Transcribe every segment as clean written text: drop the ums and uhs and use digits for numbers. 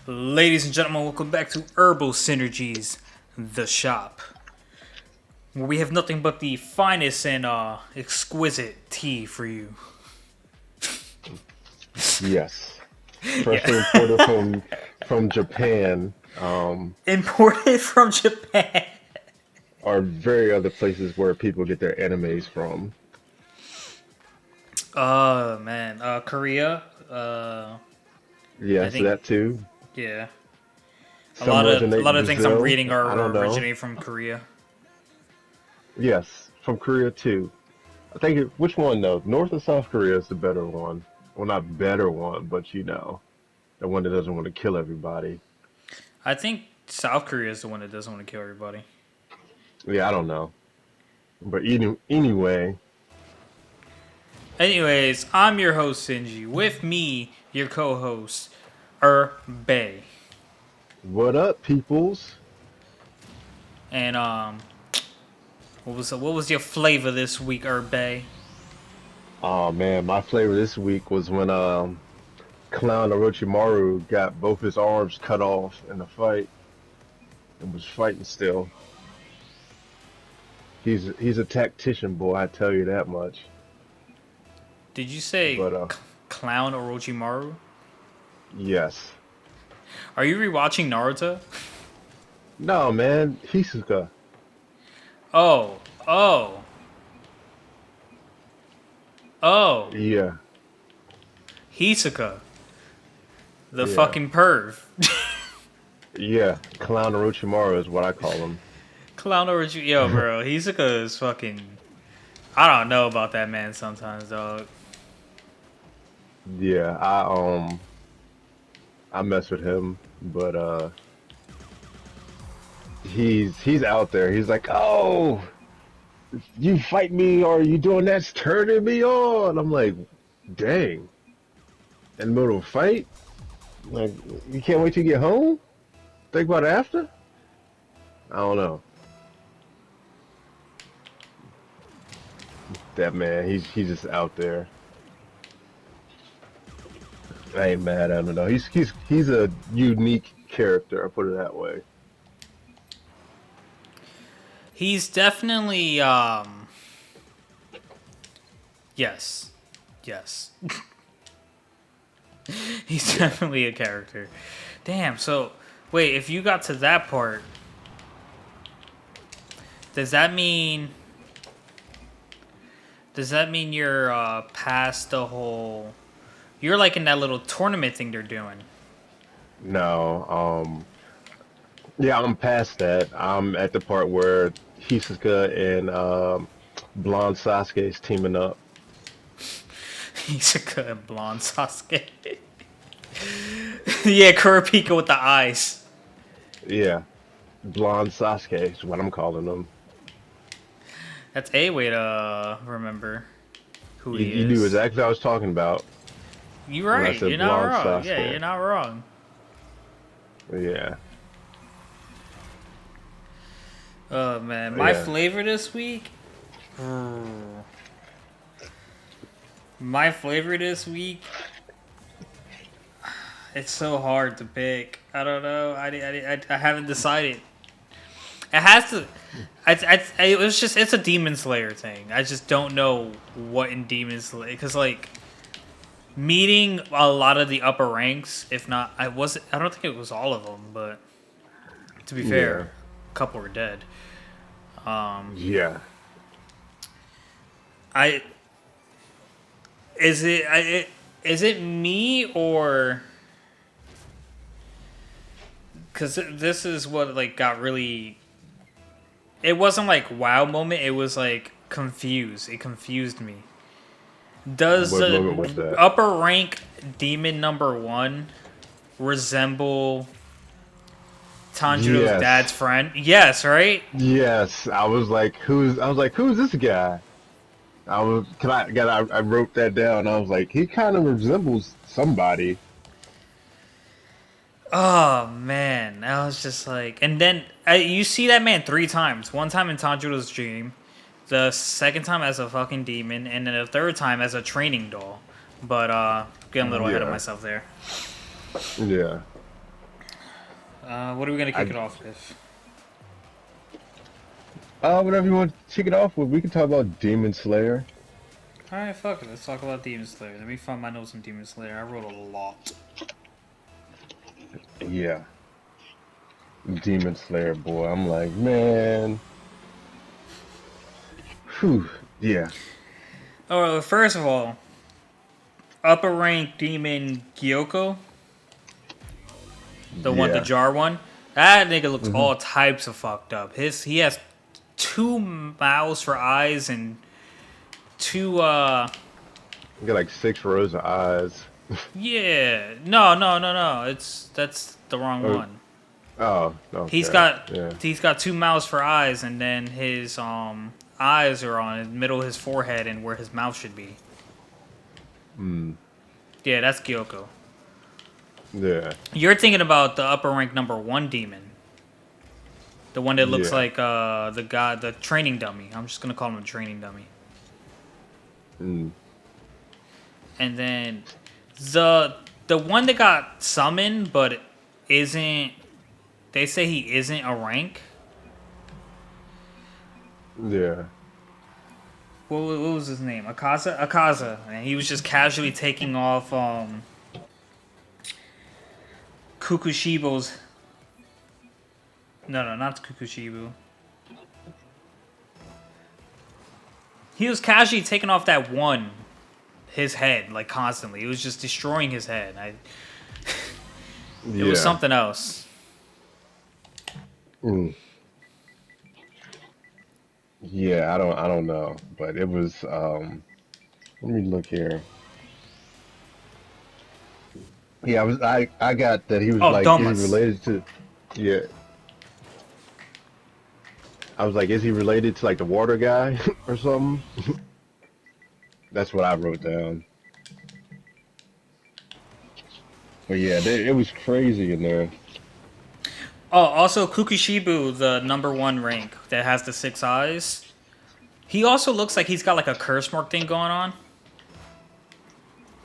Ladies and gentlemen, welcome back to Herbal Synergies, the shop, where we have nothing but the finest and exquisite tea for you. Yes, freshly Yeah, imported from Japan, imported from Japan. or very other places where people get their animes from. Oh man, Korea. I Yes, think that too. yeah. A Some lot of a originate in lot of things I'm Brazil. reading I don't are know. originating from Korea. Yes, from Korea too. Which one though? North or South Korea is the better one. Well, not better one, but the one that doesn't want to kill everybody. I think South Korea is the one that doesn't want to kill everybody. Yeah, I don't know. But anyway, Anyways, I'm your host Sinji. With me, your co-host, Bay. what up, peoples? And what was your flavor this week, Bay? Oh man, my flavor this week was when Clown Orochimaru got both his arms cut off in a fight and was fighting still. He's a tactician, boy, I tell you that much. Did you say But Clown Orochimaru? yes. Are you rewatching Naruto? No, man, Hisoka. Oh, oh, oh, Yeah, Hisoka, the yeah, fucking perv. yeah. Clown Orochimaru is what I call him. Clown Orochimaru, yo, bro, Hisoka is fucking. I don't know about that man sometimes, dog. Yeah, I mess with him, but he's out there. He's like, oh, you fight me or you doing that's turning me on. I'm like, dang, in the middle of a fight. Like, you can't wait to get home? Think about it after? I don't know. That man, he's just out there. I ain't mad at him though. He's a unique character. I put it that way. He's definitely yes, yes. He's Yeah. definitely a character. Damn. So wait, if you got to that part, does that mean does that mean you're past the whole? You're like in that little tournament thing they're doing. No. Yeah, I'm past that. I'm at the part where Hisoka and Blonde Sasuke is teaming up. He's a good blonde Sasuke. Yeah, Kurapika with the eyes. Yeah, Blonde Sasuke is what I'm calling him. That's a way to remember who he You knew is. exactly what I was talking about You're when I right. You're said not Blonde wrong. Yeah, you're Sasuke. not wrong. Yeah, Oh man, my yeah. flavor this week. My flavor this week. It's so hard to pick. I don't know. I haven't decided. It has to. It was just. It's a Demon Slayer thing. I just don't know what in Demon Slayer because like meeting a lot of the upper ranks. If not, I wasn't. I don't think it was all of them, but to be Yeah, fair, a couple were dead. Um, yeah. I is it. Is it me or because this is what like got really. It wasn't like wow moment. It was like confused. It confused me. Does What the moment was that? upper rank demon number one resemble Tanjiro's dad's Yes, friend? Yes, right? yes. I was like, who's this guy? I wrote that down. I was like, he kind of resembles somebody. Oh man, I was just like, and then you see that man three times. One time in Tanjiro's dream, the second time as a fucking demon, and then the third time as a training doll. But getting a little ahead of Yeah, myself there. yeah. What are we gonna kick I it off with? whatever you want to kick it off with, we can talk about Demon Slayer. All right, fuck it. Let's talk about Demon Slayer. Let me find my notes on Demon Slayer. I wrote a lot. Yeah, Demon Slayer, boy. I'm like, man, whew, yeah, Oh, well, first of all, upper rank demon Gyoko, the yeah. jar one. That nigga looks Hmm. all types of fucked up. He has two mouths for eyes and two You got like 6 rows of eyes. yeah. No. That's the wrong Oh, one. oh, He's okay, got yeah. he's got two mouths for eyes, and then his eyes are on the middle of his forehead and where his mouth should be. Mm, Yeah, that's Gyoko. yeah, You're thinking about the upper rank number one demon, the one that looks yeah. like the training dummy. I'm just gonna call him a training dummy. Mm, And then the one that got summoned but isn't. They say he isn't a rank. yeah. What was his name? Akaza, and he was just casually taking off Kukushibo's. No, not Kukushibo. He was casually taking off that one, his head, like constantly. It was just destroying his head. It was Yeah. something else. Mm. Yeah, I don't know, but it was let me look here. Yeah, I got that he was Oh, like, is he Domas. related to, yeah. I was like, is he related to like the water guy or something? That's what I wrote down. But yeah, it was crazy in there. Oh, also Kukushibu, the number one rank that has the six eyes. He also looks like he's got like a curse mark thing going on.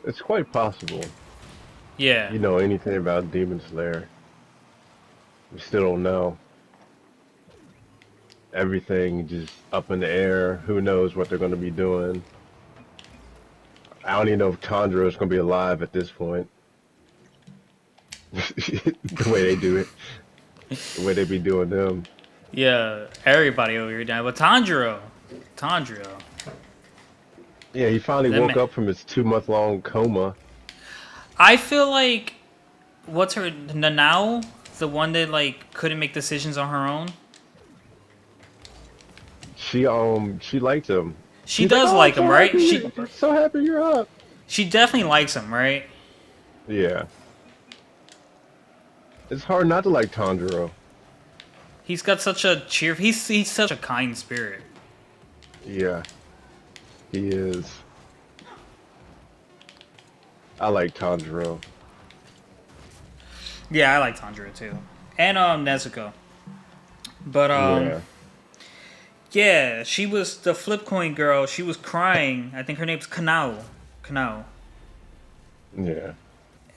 It's quite possible. Yeah. You know anything about Demon Slayer? We still don't know. Everything just up in the air. Who knows what they're going to be doing? I don't even know if Tanjiro is going to be alive at this point. The way they do it, the way they be doing them. Yeah, everybody over here died. But Tanjiro, Yeah, he finally that woke man. up from his 2 month long coma. I feel like what's her Nanao, the one that like couldn't make decisions on her own. She liked him. She She's like, does "Oh, I'm like him, so right? happy! I'm so happy you're up." She definitely likes him, right? Yeah, it's hard not to like Tanjiro. He's got such a cheer. He's such a kind spirit. Yeah, he is. I like Tanjiro. Yeah, I like Tanjiro too, and Nezuko. But Yeah, yeah, she was the flip coin girl. She was crying. I think her name's Kanao, yeah.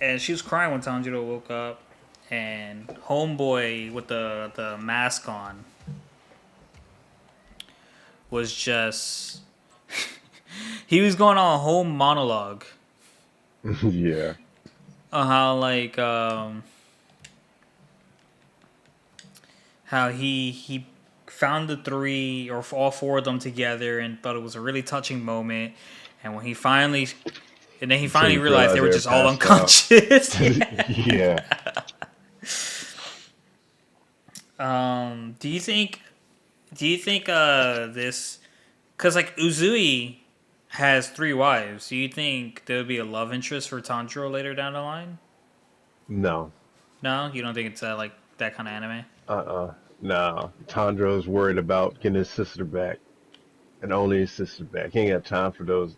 and she was crying when Tanjiro woke up. And homeboy with the mask on was just he was going on a whole monologue Yeah. on how like how he found the three or all four of them together and thought it was a really touching moment. And when he finally and then he Until finally you realized they realize were they're just all passed out. unconscious. Yeah. Yeah. Do you think this because like Uzui has three wives. Do you think there would be a love interest for Tanjiro later down the line? No. No, you don't think it's like that kind of anime? Uh-uh. No. Tanjiro's worried about getting his sister back. And only his sister back. He ain't got time for those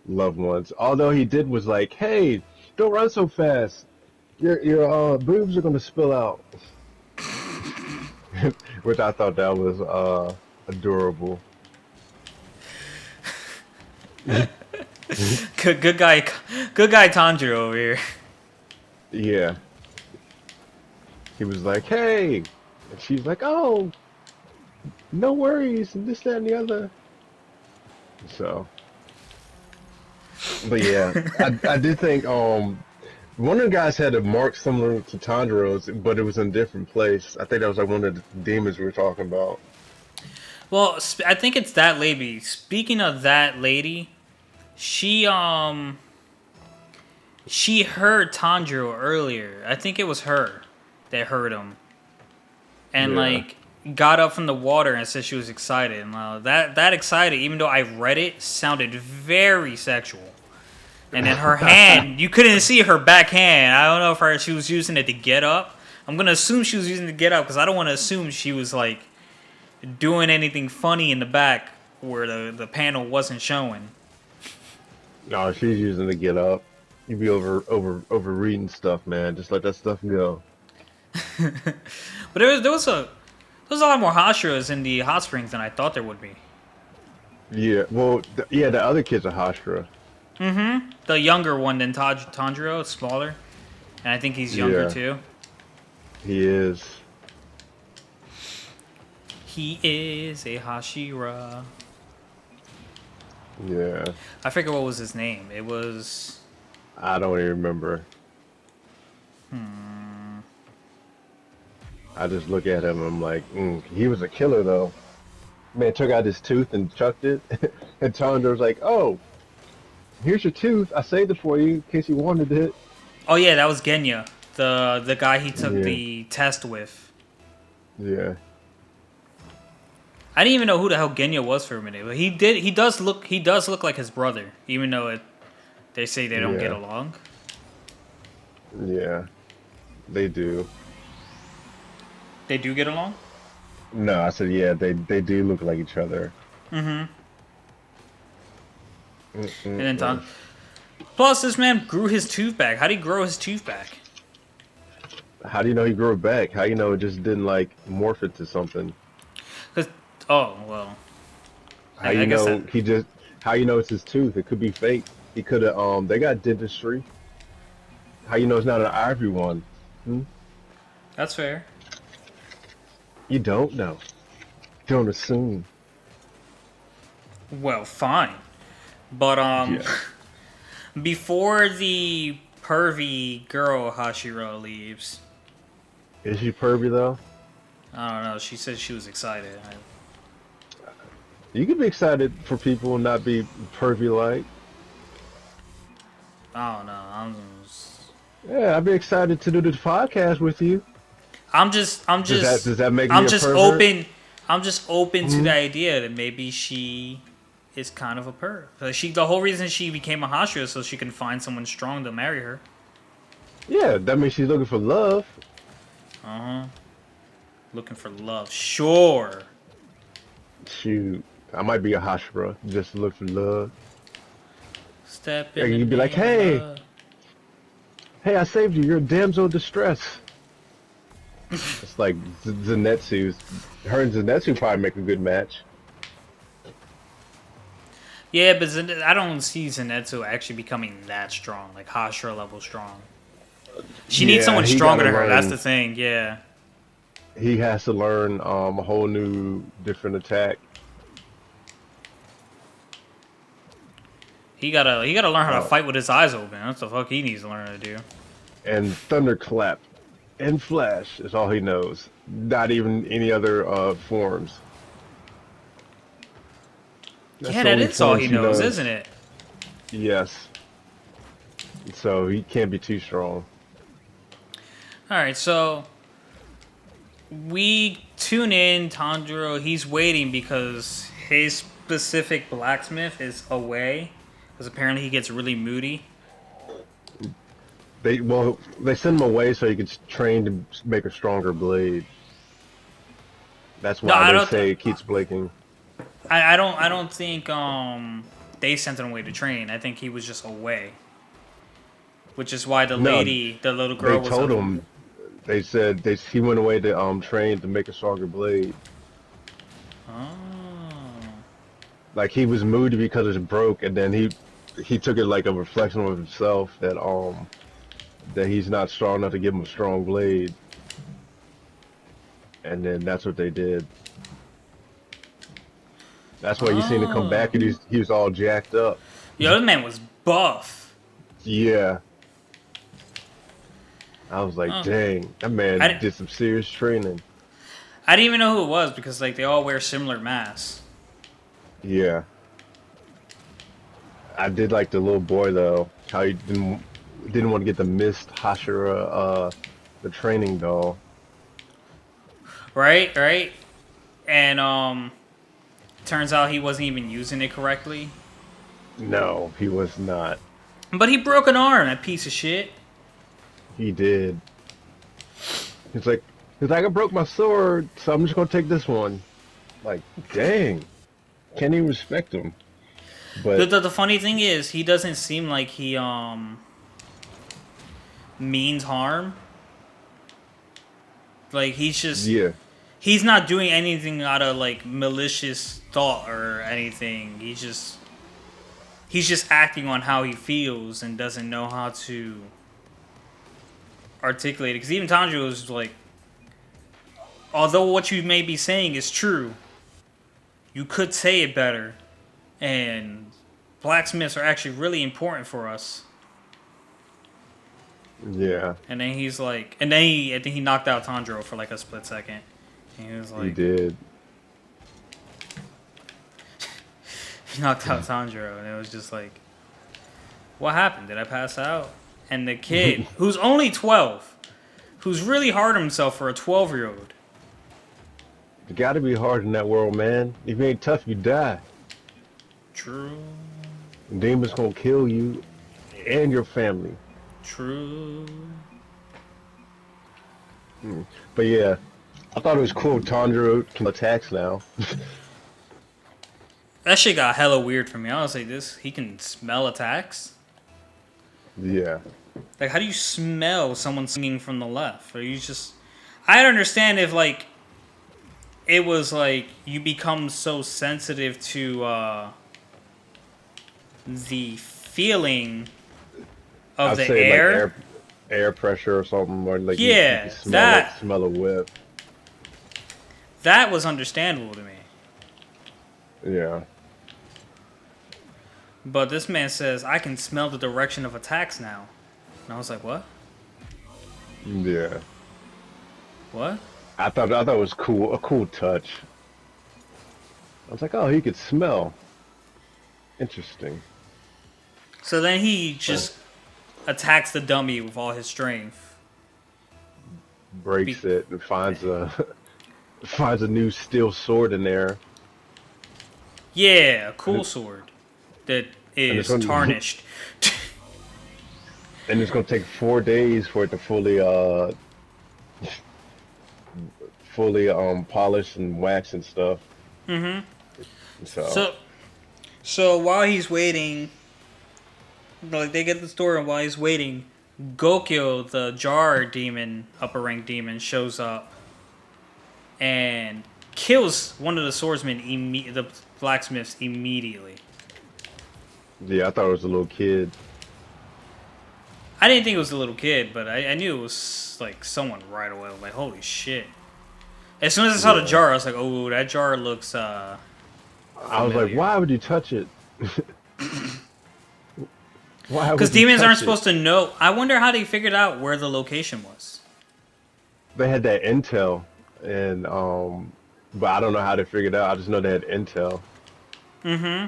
loved ones. Although he did was like, hey, don't run so fast. Your boobs are gonna spill out. Which I thought that was adorable. Good guy Tanjiro over here. Yeah. he was like, "Hey," and she's like, "Oh, no worries," and this, that, and the other. So, but yeah, I did think one of the guys had a mark similar to Tanjiro's, but it was in a different place. I think that was like one of the demons we were talking about. Well, I think it's that lady. Speaking of that lady, she she heard Tanjiro earlier. I think it was her that heard him, and Yeah. like got up from the water and said she was excited. And that excited, even though I read it, sounded very sexual. And then her hand, you couldn't see her backhand. I don't know if she was using it to get up. I'm gonna assume she was using it to get up because I don't want to assume she was like doing anything funny in the back where the panel wasn't showing. No, she's using to get up. You be over reading stuff, man. Just let that stuff go. But there was a lot more Hashiras in the hot springs than I thought there would be. Yeah. Well, yeah, the other kid's a Hashira. The younger one than Tanjiro, is smaller, and I think he's younger Yeah, too. he is. He is a Hashira. Yeah. I forget what was his name. It was. I don't even remember. I just look at him. I'm like, he was a killer though. Man took out his tooth and chucked it, and Tanjiro's like, "Oh, here's your tooth. I saved it for you in case you wanted it." Oh yeah, that was Genya, the guy he took Yeah. the test with. Yeah. I didn't even know who the hell Genya was for a minute, but he does look like his brother, even though they say they don't get Yeah. along. Yeah. They do. They do get along. No, I said yeah. They do look like each other. Mm-hmm. And then Mm-mm-mm. Tan. Plus, this man grew his tooth back. How did he grow his tooth back? How do you know he grew it back? How you know it just didn't like morph into something? Cause oh well, How I you guess that know he just? How you know it's his tooth? It could be fake. He could have. They got dentistry. How you know it's not an ivory one? Hmm? that's fair. You don't know. Don't assume. Well, fine, but Yeah. before the pervy girl Hashira leaves, Is she pervy though? I don't know. She said she was excited. You could be excited for people and not be pervy like. I don't know. Yeah, I'd be excited to do this podcast with you. I'm just, I'm just, Does that make me I'm a just pervert? open. I'm just open to Hmm? the idea that maybe she is kind of a perv. The whole reason she became a Hashira is so she can find someone strong to marry her. Yeah, that means she's looking for love. Uh huh. Looking for love. Sure. Shoot, I might be a Hashira just to look for love. Step Yeah, in the you'd be like, name of hey, love. hey, I saved you. You're a damsel in distress. It's like Zenetsu's. Her and Zenetsu probably make a good match. Yeah, but I don't see Zenetsu actually becoming that strong, like Hashira level strong. She needs Yeah, someone he stronger gotta than her. That's learn. the thing. Yeah. He has to learn a whole new, different attack. He gotta learn how to Uh, fight with his eyes open. That's the fuck he needs to learn to do. and Thunderclap and Flash is all he knows. Not even any other forms. That's Yeah, the that only is all forms he he knows, knows. isn't it? Yes. So he can't be too strong. All right, so we tune in Tanjiro. He's waiting because his specific blacksmith is away. Because apparently he gets really moody. They send him away so he gets trained to make a stronger blade. That's No, why I they don't. say it keeps blinking. I don't think they sent him away to train. I think he was just away, which is why No, the little they girl was told up. him. They said he went away to train to make a stronger blade. Oh. Like he was moody because it's broke, and then he took it like a reflection of himself that he's not strong enough to give him a strong blade. and then that's what they did. That's why you seen him come Oh. back and he was all jacked up. The other man was buff. Yeah, I was like, Oh. dang, that I man didn't, did some serious training. I didn't even know who it was because like they all wear similar masks. Yeah, I did like the little boy though. How he didn't want to get the missed Hashira, the training doll. Right, right. And turns out he wasn't even using it correctly. No, he was not. But he broke an arm, that piece of shit. He did. He's like, I broke my sword, so I'm just gonna take this one. Like, dang, can't even respect him. The, But the the funny thing is, he doesn't seem like he means harm. Like yeah, he's not doing anything out of like malicious thought or anything. He's just acting on how he feels and doesn't know how to articulate it. Because even Tanjiro is like, although what you may be saying is true, you could say it better. And blacksmiths are actually really important for us. yeah, And then he's like, and then I think he knocked out Tanjiro for like a split second. And he was he like, did. he knocked out Tanjiro, and it was just like, what happened? Did I pass out? And the kid, who's only 12, who's really hard on himself for a 12-year-old. It gotta be hard in that world, man. If you ain't tough, you die. True, Demons gonna kill you and your family. true. But yeah, I thought it was cool. Tanjiro can attacks now. That shit got hella weird for me. I was like, he can smell attacks? Yeah, Like, how do you smell someone singing from the left? Or you just... I don't understand if, like, it was, like, you become so sensitive to, the feeling of I'd the say like air. air pressure or something, or like you can Yeah, smell it, smell a whiff. that was understandable to me. Yeah, But this man says, I can smell the direction of attacks now. And I was like, what? yeah. What? I thought it was cool, a cool touch. I was like, oh, he could smell. Interesting. So then he Uh, just attacks the dummy with all his strength. Be- breaks it and finds a finds a new steel sword in there, yeah, a and, cool sword that and it's is gonna tarnished. and it's gonna take 4 days for it to fully polish and wax and stuff. Mm-hmm. So So, so while he's waiting, like they get the story, and while he's waiting, Gokyo, the jar demon, upper rank demon, shows up and kills one of the swordsmen, the blacksmiths, immediately. yeah, I thought it was a little kid. I didn't think it was a little kid, but I knew it was like someone right away. I was like, holy shit. As soon as I saw the Yeah, jar, I was like, oh, that jar looks I was like, familiar. why would you touch it? Why Because would you demons aren't touch it? supposed to know. I wonder how they figured out where the location was. They had that intel, and but I don't know how they figured it out. I just know they had intel. Mm-hmm.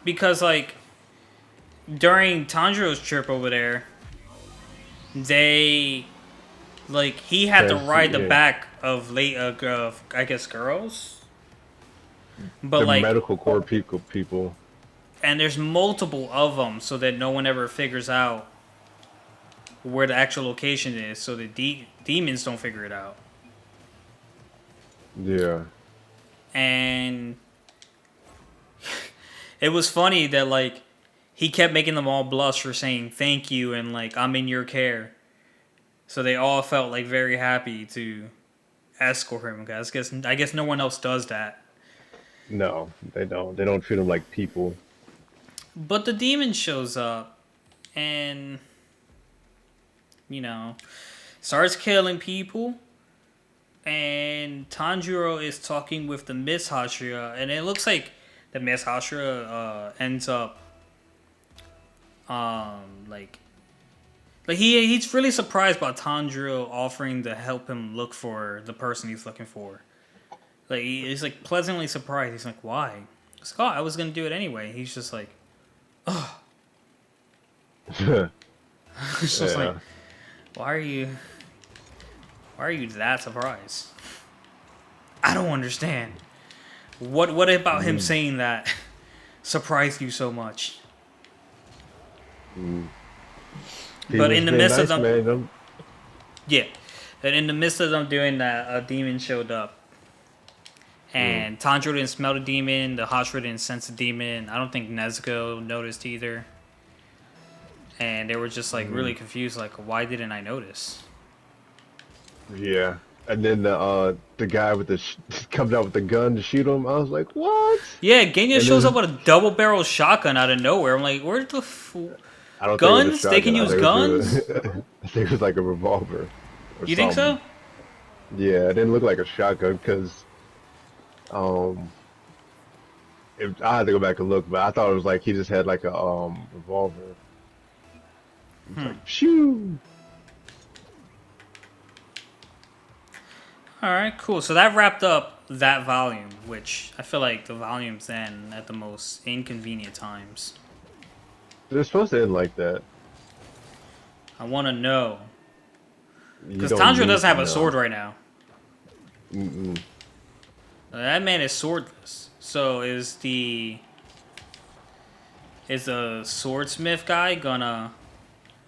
Because, like, during Tanjiro's trip over there, they, like, he had to ride the Yeah, back of I guess, girls? But, the like, medical corps people. and there's multiple of them so that no one ever figures out where the actual location is, so the demons don't figure it out. Yeah, And it was funny that like he kept making them all blush for saying thank you and like I'm in your care. So they all felt like very happy to escort him. Guys, I guess no one else does that. no, they don't. They don't treat them like people. But the demon shows up and you know starts killing people. and Tanjiro is talking with the Miss Hashira, and it looks like the Miss Hashira ends up like he's really surprised by Tanjiro offering to help him look for the person he's looking for. Like he's like pleasantly surprised. He's like, "Why?" He's like, "Oh, I was gonna do it anyway." He's just like, "Oh." It's just like, why are you that surprised? I don't understand. What about him saying that surprised you so much? But in the midst of them, yeah, and in the midst of them doing that, a demon showed up, and Tanjiro didn't smell the demon. The Hashira didn't sense the demon. I don't think Nezuko noticed either, and they were just like really confused. Like, why didn't I notice? Yeah. And then the guy with the comes out with the gun to shoot him. I was like, what? Yeah, Genya shows up with a double barrel shotgun out of nowhere. I'm like, where the I don't guns? think it was a shotgun. They can use guns? I think it was like a revolver or You think something. so? Yeah, it didn't look like a shotgun because I had to go back and look, but I thought it was like he just had like a revolver. It's like shoo. Alright, cool. So that wrapped up that volume, which I feel like the volumes end at the most inconvenient times. They're supposed to end like that. I want to know. You Because don't Tanjiro need doesn't to have a know. sword right now. Mm-mm. That man is swordless. So is the swordsmith guy gonna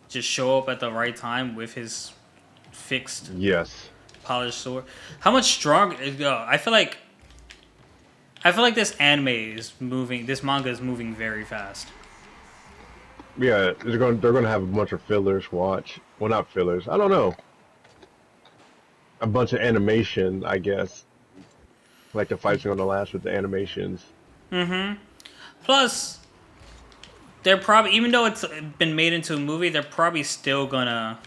just show up at the right time with his fixed Yes. polished sword? How much stronger? I feel like this anime is moving. This manga is moving very fast. Yeah, they're gonna have a bunch of fillers. Watch. Well, not fillers. I don't know. A bunch of animation, I guess. Like the fights are gonna last with the animations. Plus, they're probably, even though it's been made into a movie, they're probably still gonna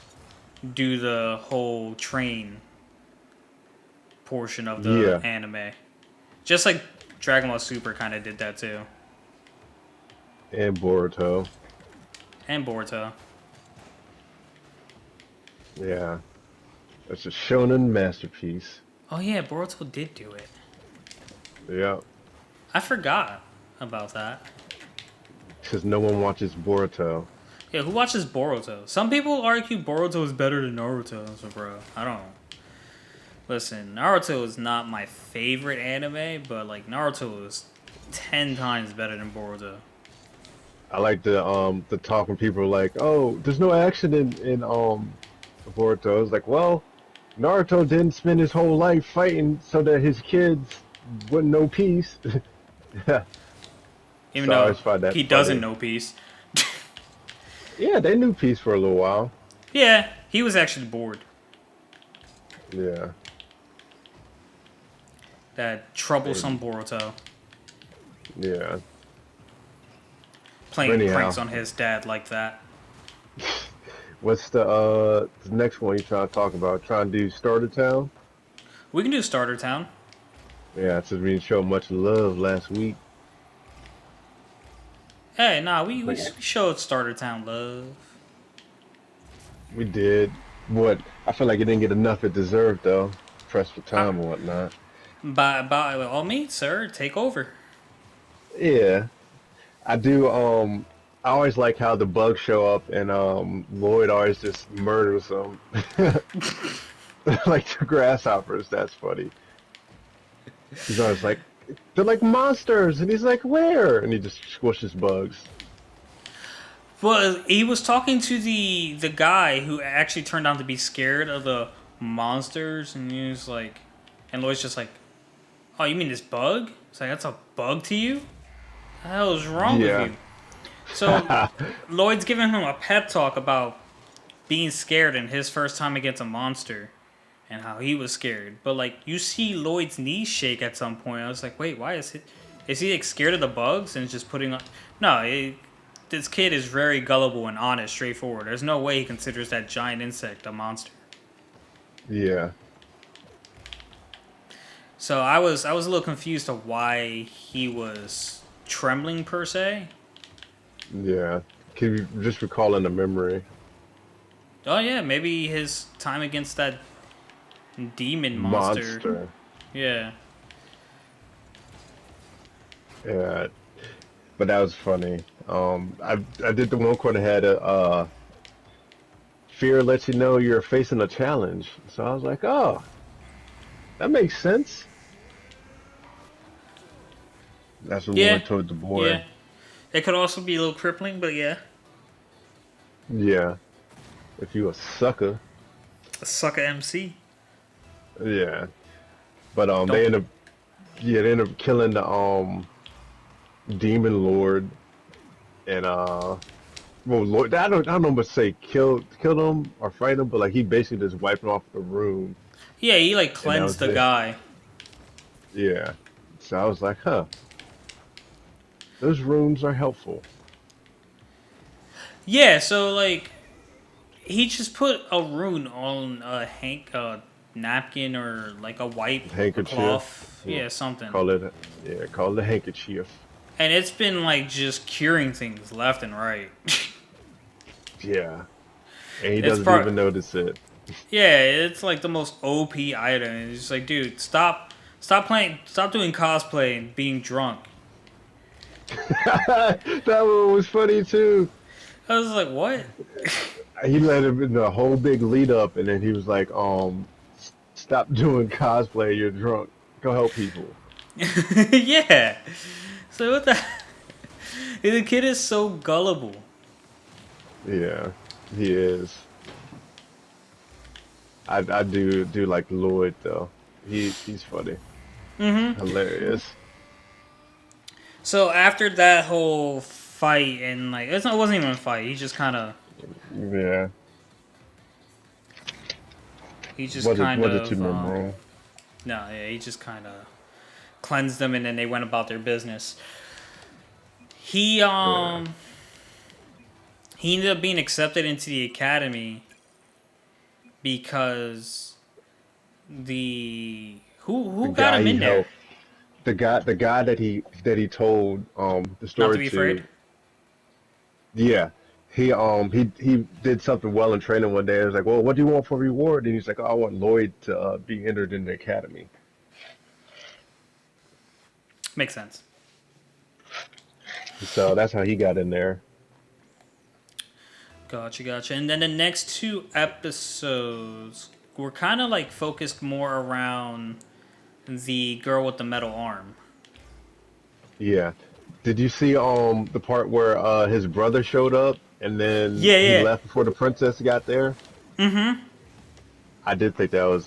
do the whole train portion of the Yeah, anime. Just like Dragon Ball Super kind of did that too. and Boruto. And Boruto. Yeah, that's a shonen masterpiece. Oh yeah, Boruto did do it. Yeah, I forgot about that. because no one watches Boruto. Yeah, who watches Boruto? Some people argue Boruto is better than Naruto. So, bro, I don't. Listen, Naruto is not my favorite anime, but like Naruto is 10 times better than Boruto. I like the talk when people are like, "Oh, there's no action in Boruto." It's like, well, Naruto didn't spend his whole life fighting so that his kids wouldn't know peace. Even So I though always find that he funny. doesn't know peace. Yeah, they knew peace for a little while. Yeah, he was actually bored. Yeah. That troublesome Boruto Yeah. playing Anyhow. pranks on his dad like that. What's the next one you trying to talk about? Trying to do Starter Town? We can do Starter Town. Yeah, since we didn't show much love last week. Hey, nah, we showed Starter Town love. We did. What? I feel like it didn't get enough it deserved though. Pressed for time and whatnot. By all means, sir, take over. Yeah. I do I always like how the bugs show up and Lloyd always just murders them. Like the grasshoppers, that's funny. He's always like, they're like monsters, and he's like, where? And he just squishes bugs. Well, he was talking to the guy who actually turned out to be scared of the monsters, and he was like, and Lloyd's just like, "Oh, you mean this bug?" It's like, "That's a bug to you? What the hell is wrong with you?" So Lloyd's giving him a pep talk about being scared and his first time against a monster, and how he was scared. But like, you see Lloyd's knees shake at some point. I was like, "Wait, why is he? Is he like scared of the bugs and just putting on?" No, this kid is very gullible and honest, straightforward. There's no way he considers that giant insect a monster. Yeah. So I was a little confused of why he was trembling per se. Yeah. Can you just recalling the memory? Oh yeah, maybe his time against that demon monster. Monster. Yeah. Yeah. But that was funny. I did the one quote that had fear lets you know you're facing a challenge. So I was like, oh, that makes sense. That's what Yeah. Lloyd told the boy. Yeah. It could also be a little crippling, but yeah. Yeah. If you a sucker. A sucker MC. Yeah. But Don't. they end up killing the demon lord and well Lord I don't know but say killed him or fight him, but like he basically just wiped him off the room Yeah, he like and that cleansed was the it. guy. Yeah. So I was like, huh, those rooms are helpful. Yeah, so like he just put a rune on a hank napkin or like a wipe, a Handkerchief. cloth, Yeah. yeah, something. Call it call it a handkerchief. And it's been like just curing things left and right. Yeah. And he it's doesn't part even notice it. Yeah, it's like the most OP item. It's just like, dude, stop playing, stop doing cosplay and being drunk. That one was funny too. I was like, what? He let him in the whole big lead up, and then he was like, stop doing cosplay. You're drunk. Go help people." Yeah. So what the? The kid is so gullible. Yeah, he is. I do like Lloyd though. He's funny, hilarious. So after that whole fight and like it wasn't even a fight. Yeah. He just kind Was it too of memorable? no, yeah, he just kind of cleansed them and then they went about their business. He Yeah. um he ended up being accepted into the academy because The who got guy him he in there? helped, the guy that he told the Not to story be afraid. to. Yeah. He did something well in training one day. I was like, well, what do you want for reward? And he's like, oh, I want Lloyd to be entered in the academy. Makes sense. So that's how he got in there. Gotcha, gotcha. And then the next two episodes were kind of like focused more around the girl with the metal arm. Yeah. Did you see the part where his brother showed up and then Yeah, he yeah. left before the princess got there? Mm-hmm. I did think that was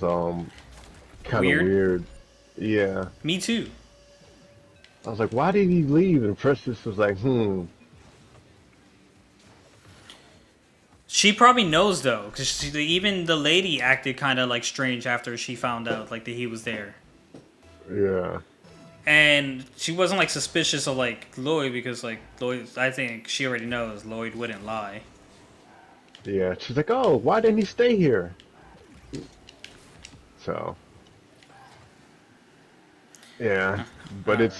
kind of Weird. weird. Yeah. Me too. I was like, why did he leave? And princess was like, hmm. She probably knows though, because even the lady acted kind of like strange after she found out like that he was there, Yeah. and she wasn't like suspicious of like Lloyd because like Lloyd, I think she already knows Lloyd wouldn't lie. Yeah. She's like, oh, why didn't he stay here? So, yeah. All But right.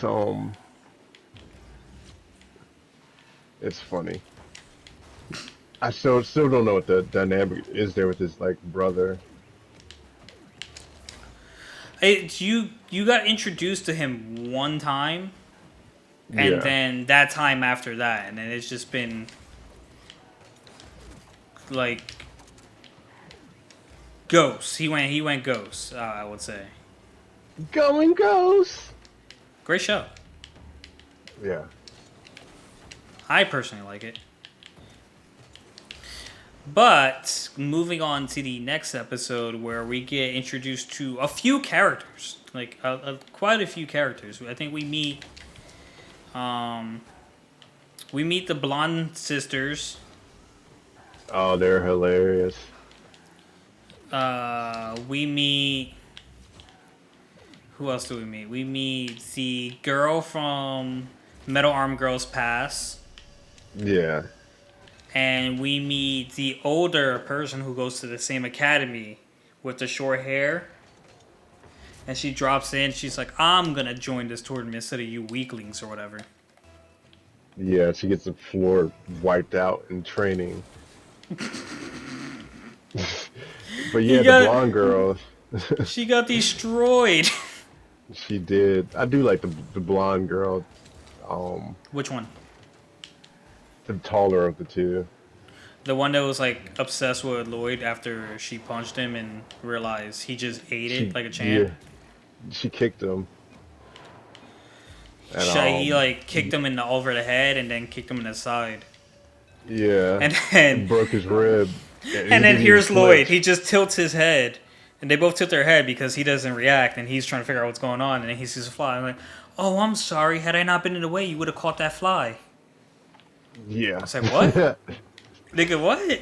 it's funny. I still don't know what the dynamic is there with his like brother. Hey, you got introduced to him one time, and Yeah. then that time after that, and then it's just been like ghosts. He went ghost. I would say Going ghost. great show. Yeah. I personally like it. But moving on to the next episode, where we get introduced to a few characters, like quite a few characters. I think um, we meet the blonde sisters. Oh, they're hilarious. We meet who else do we meet? We meet the girl from Metal Arm Girls Pass, Yeah. and we meet the older person who goes to the same academy with the short hair. And she drops in. She's like, I'm gonna join this tournament instead of you weaklings or whatever. Yeah, she gets the floor wiped out in training. But He yeah, the got blonde girl, she got destroyed. she did. I do like the blonde girl, um, Which one? the taller of the two. The one that was like obsessed with Lloyd after she punched him and realized he just ate it She like a champ. yeah, she kicked him, and He like kicked him in the over the head and then kicked him in the side. yeah, And then and broke his rib. And he and then didn't even here's Lloyd. He flinch. just tilts his head. And they both tilt their head because he doesn't react and he's trying to figure out what's going on and then he sees a fly. I'm like, oh, I'm sorry. Had I not been in the way, you would have caught that fly. I Yeah, said, what? Nigga, what?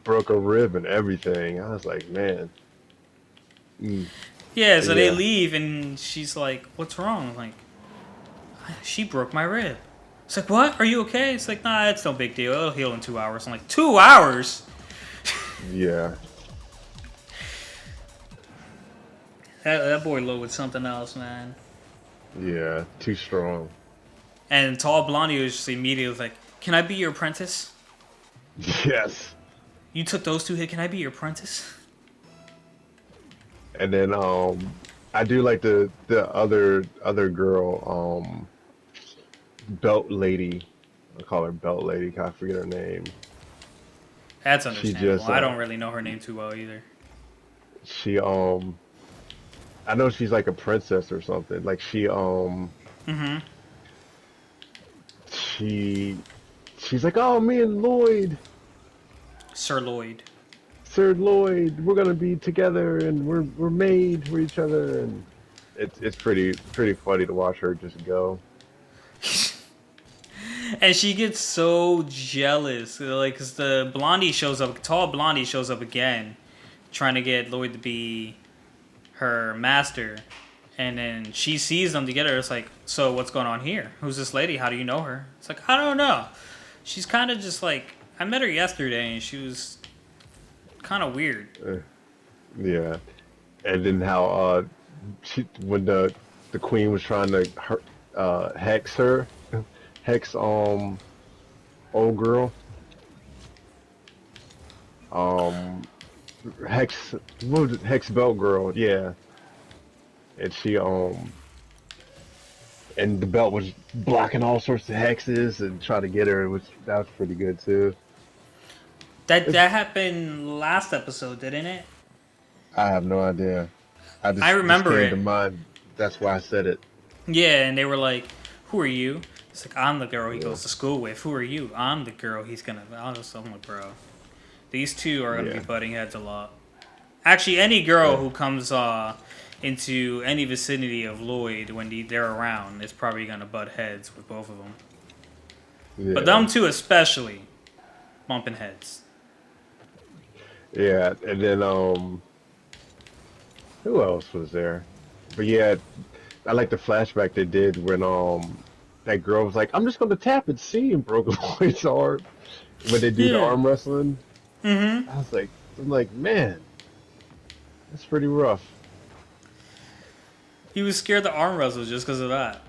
broke a rib and everything. I was like, man, mm, Yeah, but so they yeah, leave and she's like, what's wrong? I'm like, she broke my rib. It's like, what? Are you okay? It's like, nah, it's no big deal. It'll heal in 2 hours. I'm like, 2 hours? yeah, That boy low with something else, man. yeah, too strong. And tall blondie was just immediately like, can I be your apprentice? Yes. You took those two hits. Can I be your apprentice? And then I do like the other girl, belt lady. I call her belt lady. I forget her name. That's She understandable. just I don't really know her name too well either. she I know she's like a princess or something. Like Mm-hmm. she she's like, oh, me and Lloyd, Sir Lloyd. Sir Lloyd, we're gonna be together and we're made for each other, and it's pretty funny to watch her just go. And she gets so jealous. Like, cause the blondie shows up, tall blondie shows up again, trying to get Lloyd to be her master. And then she sees them together. It's like, so what's going on here? Who's this lady? How do you know her? It's like, I don't know. She's kind of just like, I met her yesterday and she was kind of weird. Uh, yeah, and then how when the queen was trying to hex her, hex old girl, um hex what was it, hex belt girl, yeah, and she and the belt was blocking all sorts of hexes and trying to get her. It was that was pretty good too. It's, That happened last episode, didn't it? I have no idea. I I just remember came it. to mind. That's why I said it. Yeah, and they were like, "Who are you?" It's like, "I'm the girl he Yeah, goes to school with." "Who are you?" "I'm the girl he's gonna." I'm like, bro, these two are gonna be yeah, butting heads a lot. Actually, any girl yeah, who comes into any vicinity of Lloyd when they're around is probably gonna butt heads with both of them. But yeah. them two especially, bumping heads. Yeah, and then who else was there? But yeah, I like the flashback they did when that girl was like, "I'm just gonna tap and see," and broke Lloyd's arm when they do the Yeah. arm wrestling. Mm-hmm. I'm like, man, that's pretty rough. He was scared to arm wrestle just because of that.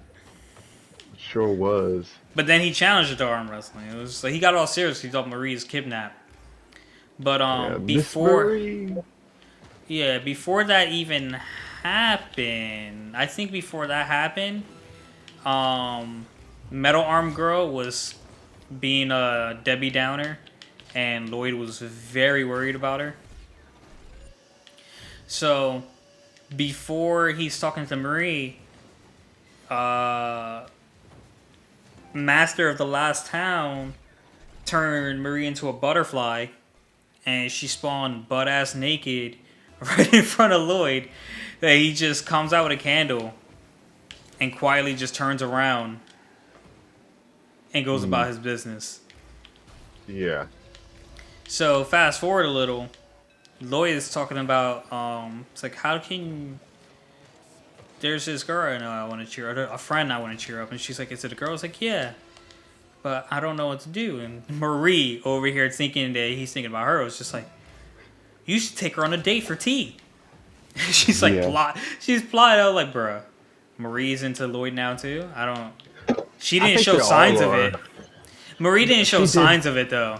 Sure was. But then he challenged it to arm wrestling. It was like he got all serious. He thought Marie's kidnapped. But Yeah, Miss before Marie. yeah, before that even happened, I think before that happened, um, Metal Arm Girl was being a Debbie Downer, and Lloyd was very worried about her. So before he's talking to Marie, uh, Master of the Last Town turned Marie into a butterfly, and she spawned butt ass naked right in front of Lloyd. That he just comes out with a candle and quietly just turns around and goes Mm, about his business. yeah, So fast forward a little, Lloyd is talking about it's like how can there's this girl I know I want to cheer up, a friend I want to cheer up, and she's like, is it a girl? It's like, yeah, but I don't know what to do. And Marie over here thinking that he's thinking about her was just like, you should take her on a date for tea. she's like Yeah, she's plotted out like, bruh, Marie's into Lloyd now too. I don't. She I didn't think show they all signs of are. it. Marie didn't show She did. signs of it though.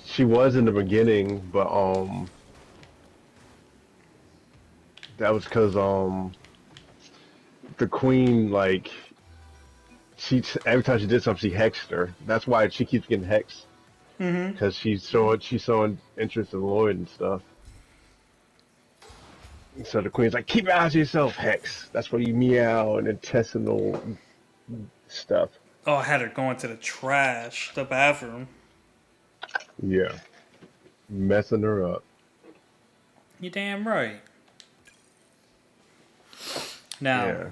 She was in the beginning, but that was because the queen like every time she did something she hexed her. That's why she keeps getting hexed Mm-hmm. because she's showing interest in Lloyd and stuff. So the queen's like, keep your eyes to yourself, Hex. That's where you meow and intestinal stuff. Oh, I had her going to the trash, the bathroom. Yeah, messing her up. You damn right. Now, Yeah.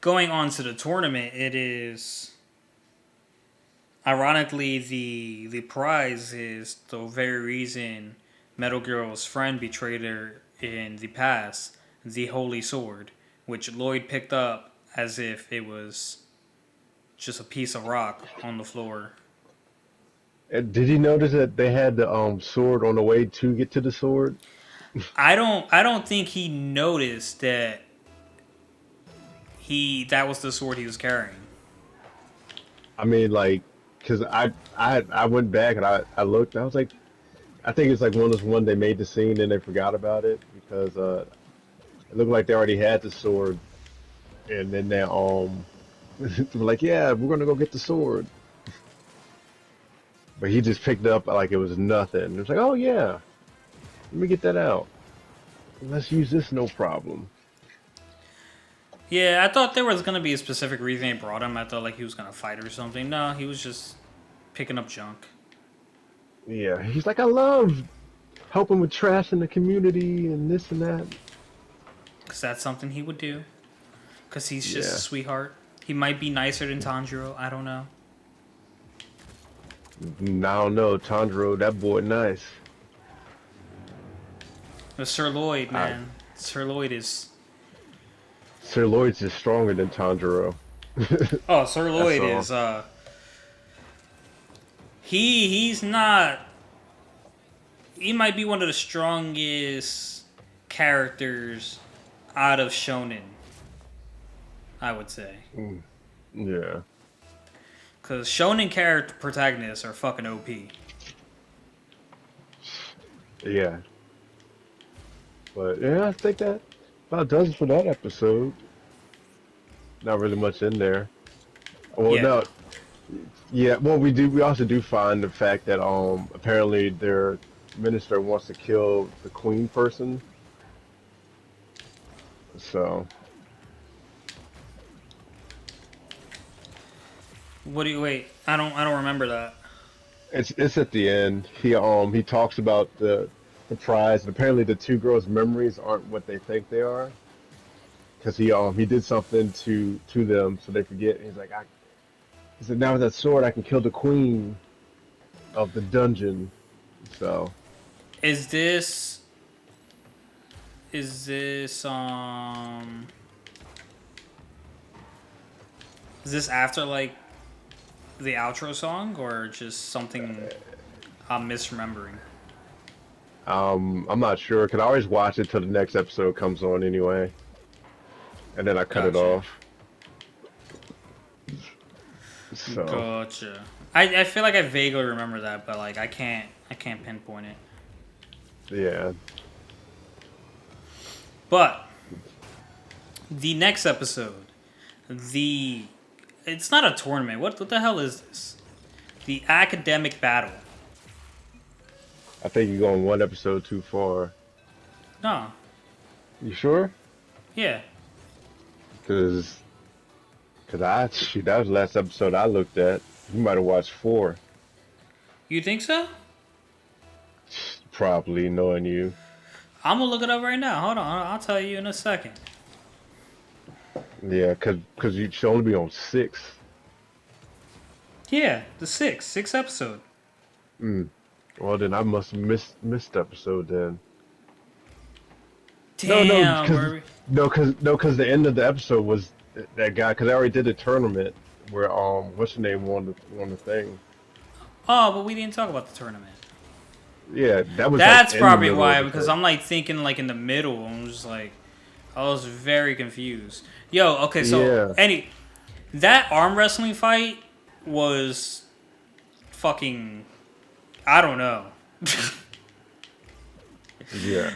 going on to the tournament, it is ironically the prize is the very reason Metal Girl's friend betrayed her in the past, the Holy Sword, which Lloyd picked up as if it was just a piece of rock on the floor. And did you notice that they had the sword on the way to get to the sword? I don't think he noticed that that was the sword he was carrying. I mean, like, cause I went back and I looked. I was like, I think it's like one of those one they made the scene and they forgot about it because it looked like they already had the sword and then they they were like, yeah, we're gonna go get the sword. But he just picked it up like it was nothing. It was like, oh yeah, let me get that out. Let's use this, no problem. Yeah, I thought there was gonna be a specific reason they brought him. I thought like he was gonna fight or something. No, he was just picking up junk. Yeah, he's like, I love helping with trash in the community and this and that. Cause that's something he would do. Cause he's just a Yeah, sweetheart. He might be nicer than Tanjiro. I don't know. I don't know, Tanjiro, that boy nice. But Sir Lloyd, I, man, Sir Lloyd is. Sir Lloyd's just stronger than Tanjiro. Oh, Sir That's Lloyd all. is. He's not. He might be one of the strongest characters out of Shonen. I would say. Mm, yeah, Because shonen character protagonists are fucking OP. yeah. But yeah, I think that about does it for that episode. Not really much in there. Well, Yeah. no, yeah. Well, we also do find the fact that apparently their minister wants to kill the queen person. So What do you wait? I don't remember that. it's at the end. He talks about the prize, and apparently the two girls' memories aren't what they think they are, because he did something to them so they forget. And he's like, he said now with that sword I can kill the queen of the dungeon. So Is this is this after like the outro song or just something I'm misremembering? I'm not sure. Cause I always watch it till the next episode comes on anyway, and then I cut it Gotcha. off. So Gotcha. I feel like I vaguely remember that, but like I can't pinpoint it. yeah, But the next episode, the it's not a tournament. What the hell is this? The academic battle. I think you're going one episode too far. No. You sure? Yeah. Cause shoot, that was the last episode I looked at. You might have watched four, You think so? probably knowing you. I'm gonna look it up right now. Hold on. I'll tell you in a second. Yeah, cause you should only be on six. Yeah, the sixth episode. Mm. Well, then I must have missed episode then. No, no, Damn, because Murray. no, because the end of the episode was that guy. Because I already did the tournament where what's your name won the thing. Oh, but we didn't talk about the tournament. Yeah, that was like That's in the probably middle of why, the because fight. I'm like thinking like in the middle. I'm just like, I was very confused. Yo, okay, so Yeah, that arm wrestling fight was fucking. I don't know. yeah.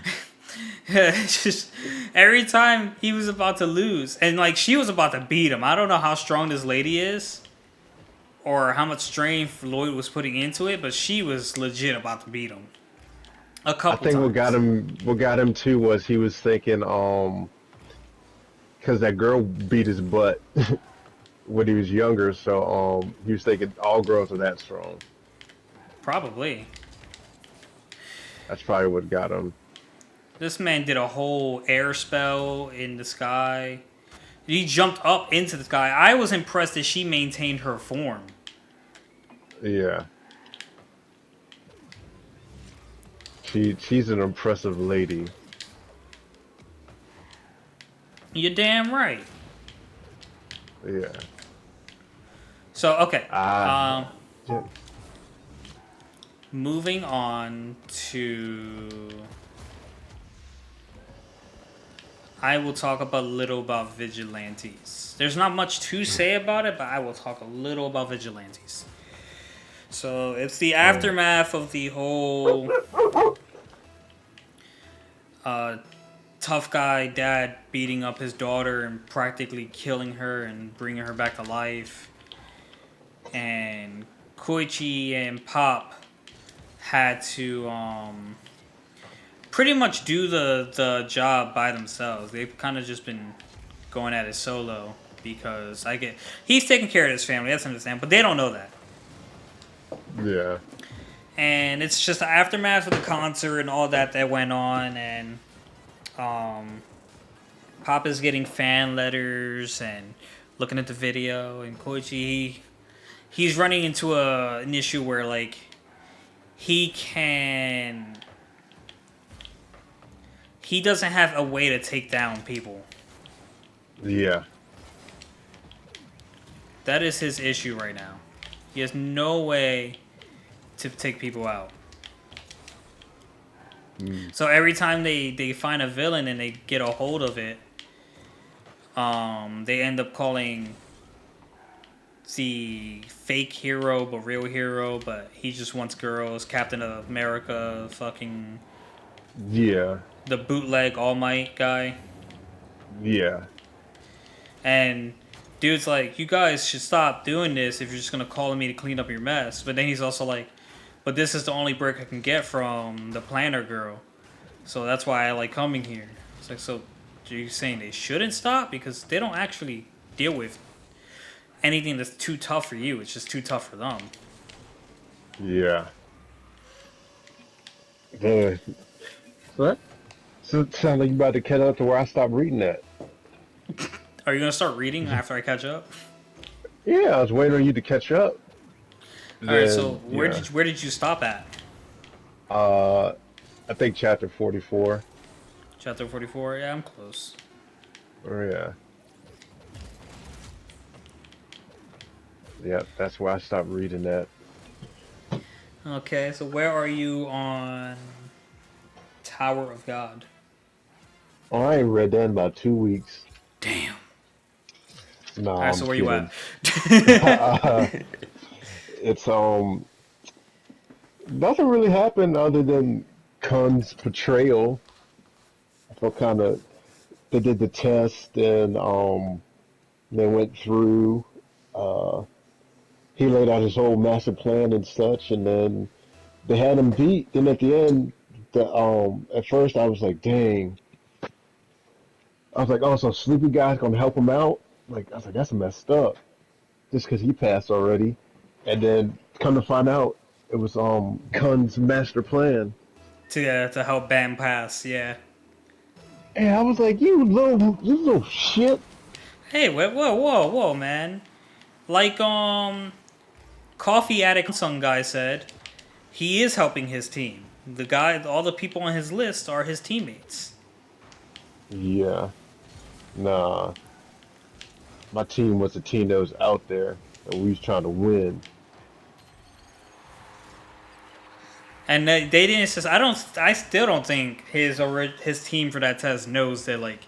Just every time he was about to lose, and like she was about to beat him. I don't know how strong this lady is, or how much strength Lloyd was putting into it, but she was legit about to beat him a I couple think times. what got him too was he was thinking, because that girl beat his butt when he was younger, so he was thinking all girls are that strong. Probably. That's probably what got him. This man did a whole air spell in the sky. He jumped up into the sky. I was impressed that she maintained her form. Yeah, she's an impressive lady. You're damn right. Yeah. So okay, Ah, um, yeah. moving on to, I will talk about a little about vigilantes. There's not much to say about it, but I will talk a little about vigilantes. So it's the Mm. aftermath of the whole uh, tough guy dad beating up his daughter and practically killing her and bringing her back to life. And Koichi and Pop had to pretty much do the job by themselves. They've kind of just been going at it solo because he's taking care of his family. That's understandable, but they don't know that. Yeah. And it's just the aftermath of the concert and all that went on, and um, Pop is getting fan letters and looking at the video, and Koichi he's running into an issue where like he can he doesn't have a way to take down people. Yeah. That is his issue right now. He has no way to take people out. Mm. So every time they find a villain and they get a hold of it, they end up calling the fake hero but real hero, but he just wants girls. Captain of America, fucking Yeah. the bootleg All Might guy. Yeah. And dude's like, you guys should stop doing this if you're just gonna call on me to clean up your mess. But then he's also like, but this is the only break I can get from the planner girl. So that's why I like coming here. It's like, so are you saying they shouldn't stop? Because they don't actually deal with anything that's too tough for you. It's just too tough for them. Yeah. Uh, what? So it sounds like you about to catch up to where I stopped reading that. Are you gonna start reading after I catch up? Yeah, I was waiting on you to catch up. All right. So Then yeah. where did you stop at? Uh, I think chapter 44. Chapter 44. Yeah, I'm close. Oh yeah. Yeah, that's why I stopped reading that. Okay. So where are you on Tower of God? Oh, I ain't read that in about 2 weeks. Damn. No, All right. I'm So where you kidding. at? It's nothing really happened other than Kun's portrayal. I felt kind of they did the test and they went through. Uh, he laid out his whole master plan and such, and then they had him beat. Then at the end, the at first I was like, dang. I was like, oh, so Sleepy Guy's gonna help him out. Like I was like, that's messed up. Just because he passed already, and then come to find out, it was Kun's master plan. To help Bam pass. Yeah. And I was like, you little shit. Hey, whoa, man. Like Coffee Addict Sung guy said, he is helping his team. The guy, all the people on his list are his teammates. Yeah, nah. My team was a team that was out there, and we was trying to win. And they didn't. Just, I don't. I still don't think his team for that test knows that like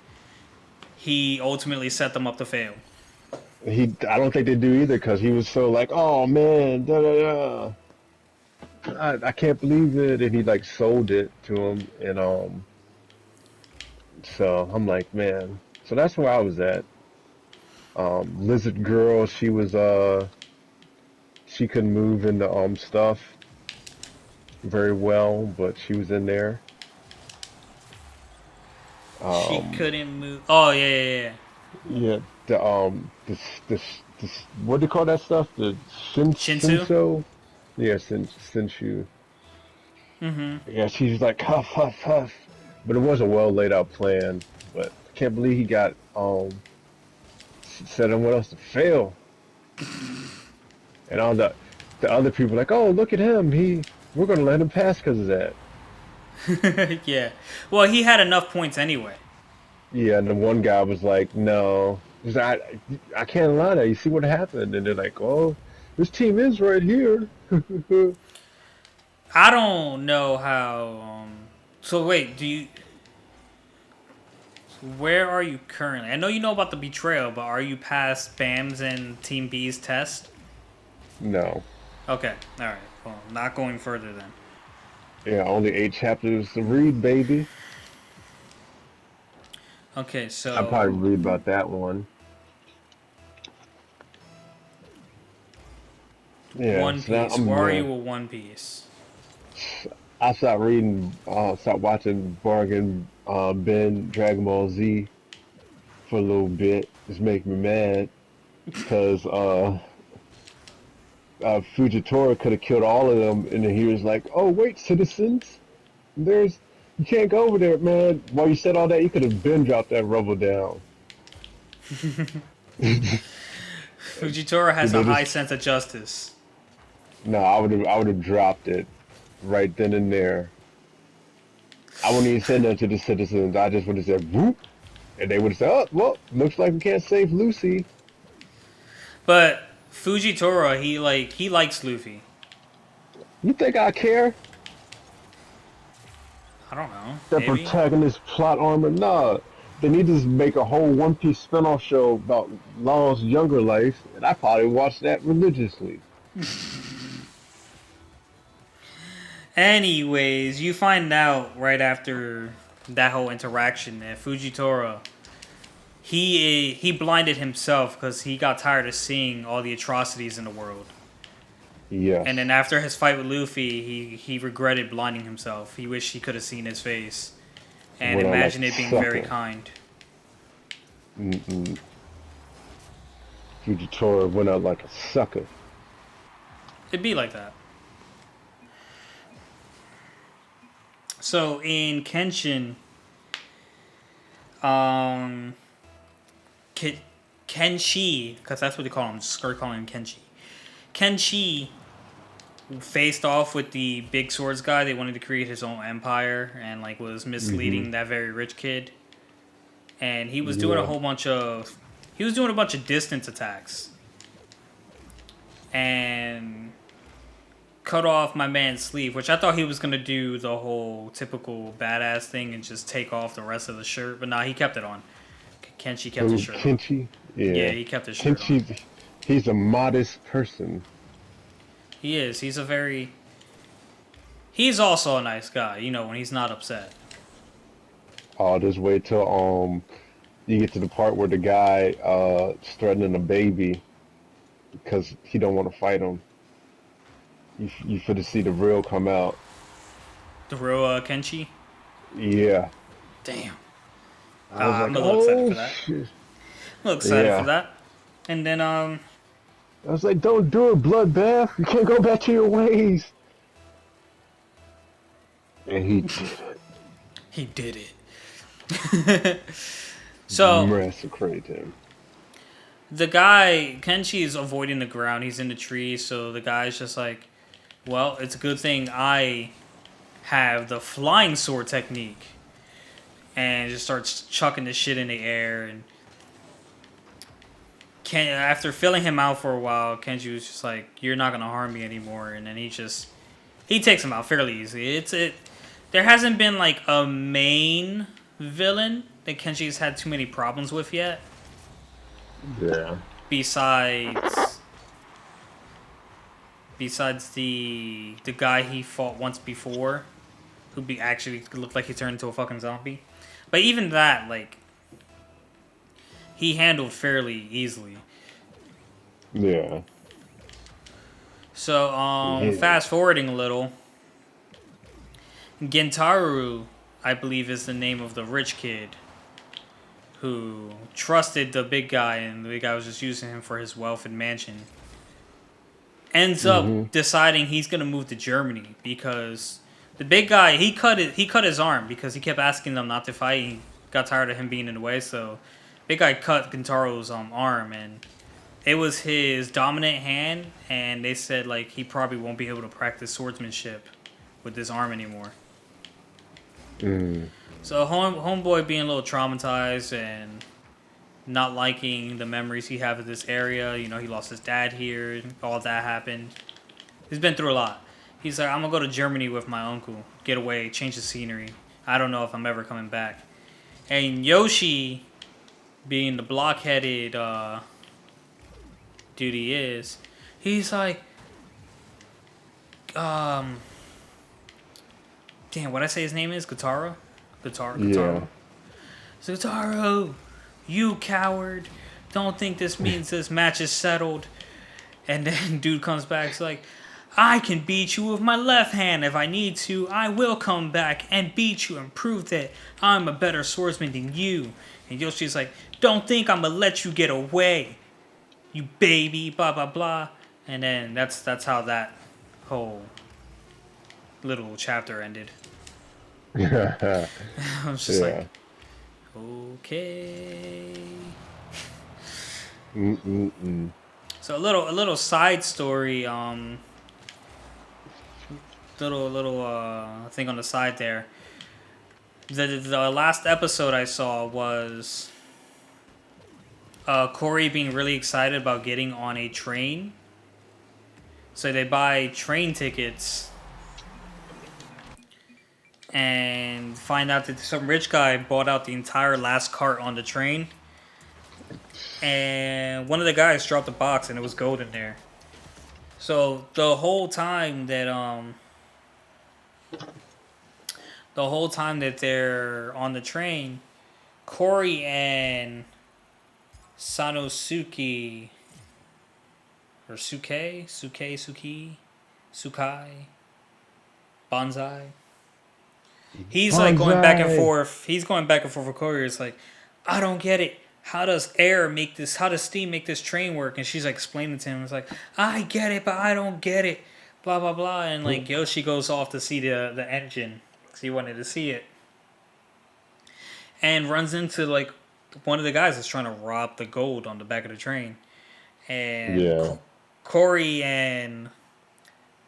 he ultimately set them up to fail. I don't think they do either because he was so like, oh man, da da da. I can't believe it, and he like sold it to him, and so I'm like, man. So that's where I was at. Lizard Girl, she couldn't move into stuff very well, but she was in there. She Um, couldn't move. Oh yeah, yeah, yeah. yeah, this what do you call that stuff? The Shinsu. Shinso? Yeah, Shinshu. Mm-hmm. Yeah, she's like huff huff huff, but it was a well laid out plan. But I can't believe he got set everyone else to fail, and all the other people like, oh look at him, we're gonna let him pass because of that. Yeah. Well, he had enough points anyway. Yeah, and the one guy was like, no, he's like, I can't lie to you. You see what happened, and they're like, oh, this team is right here. I don't know how. So wait, do you? Where are you currently? I know you know about the betrayal, but are you past Bam's and Team B's test? No, Okay. All right. Well, not going further then. yeah, only 8 chapters to read, baby. Okay. I'll So probably read about that one. Yeah, One so now Piece. Where I'm are you there. with One Piece? I stopped reading, stopped watching Bargain Ben Dragon Ball Z for a little bit. It's making me mad because Fujitora could have killed all of them, and then he was like, "Oh wait, citizens, there's you can't go over there, man." While you said all that, you could have been dropped that rubble down. Did Fujitora has a they high just? sense of justice. No, I would have dropped it right then and there. I wouldn't even said nothing to the citizens. I just would have said, "Whoop," and they would have said, "Oh, well, looks like we can't save Lucy." But Fujitora, he likes Luffy. You think I care? I don't know. That Maybe. protagonist plot armor? Nah. They need to make a whole One Piece spinoff show about Law's younger life, and I probably watch that religiously. Anyways, you find out right after that whole interaction that Fujitora he blinded himself because he got tired of seeing all the atrocities in the world. Yes. And then after his fight with Luffy, he regretted blinding himself. He wished he could have seen his face and Went out like imagined a it being very sucker. kind. Mm-mm. Fujitora went out like a sucker. It'd be like that. So in Kenshin, um, Kenshi, because that's what they call him. Just start calling him Kenshi. Kenshi faced off with the big swords guy. They wanted to create his own empire and like was Mm-hmm. misleading that very rich kid. And he was doing a Yeah. whole bunch of he was doing a bunch of distance attacks and cut off my man's sleeve, which I thought he was gonna do the whole typical badass thing and just take off the rest of the shirt, but nah, he kept it on. Kenshi kept his Who, shirt on. Kenchi? Yeah, Yeah. he kept his shirt on. Kenchi, he's a modest person. He is. He's a very. He's also a nice guy. You know when he's not upset. Just wait till you get to the part where the guy is threatening a baby because he don't want to fight him. You for to see the real come out. The real Kenshi. Yeah. Damn. I was I'm like, a little excited oh for that. shit. I'm a little excited for Yeah. that. And then I was like, don't do it, bloodbath. You can't go back to your ways. And he did it. he did it. So Massacred him. the guy Kenshi is avoiding the ground. He's in the trees. So the guy's just like, well, it's a good thing I have the flying sword technique, and just starts chucking the shit in the air. And after filling him out for a while, Kenji was just like, "You're not gonna harm me anymore." And then he just He takes him out fairly easily. There hasn't been like a main villain that Kenshi's had too many problems with yet. Yeah. Besides the guy he fought once before, who actually looked like he turned into a fucking zombie. But even that, like, he handled fairly easily. Yeah. So, Yeah. fast forwarding a little, Gentaru, I believe, is the name of the rich kid who trusted the big guy, and the big guy was just using him for his wealth and mansion. Ends up deciding he's gonna move to Germany because the big guy he cut his arm because he kept asking them not to fight. He got tired of him being in the way, so big guy cut Gentaro's arm, and it was his dominant hand. And they said like he probably won't be able to practice swordsmanship with this arm anymore. Mm. So homeboy being a little traumatized and not liking the memories he had of this area. You know, he lost his dad here. All that happened. He's been through a lot. He's like, I'm gonna go to Germany with my uncle, get away, change the scenery. I don't know if I'm ever coming back. And Yoshi, being the blockheaded dude he is, he's like, damn, what I say his name is? Guitarro? Guitarro. Yeah. So, Guitarro, you coward. Don't think this means this match is settled. And then dude comes back, it's like, I can beat you with my left hand if I need to. I will come back and beat you and prove that I'm a better swordsman than you. And Yoshi's like, don't think I'm gonna let you get away, you baby, blah blah blah. And then that's how that whole little chapter ended. I was just like, okay. So a little side story, little thing on the side there. The last episode I saw was Corey being really excited about getting on a train. So they buy train tickets and find out that some rich guy bought out the entire last cart on the train. And one of the guys dropped a box and it was gold in there. So the whole time that they're on the train, Corey and Sanosuke or Sukai, Banzai. He's like going back and forth. He's going back and forth with Corey. It's like, I don't get it. How does steam make this train work? And she's like explaining to him. It's like, I get it, but I don't get it. Blah, blah, blah. And like Yoshi goes off to see the engine because he wanted to see it. And runs into like one of the guys that's trying to rob the gold on the back of the train. And Corey and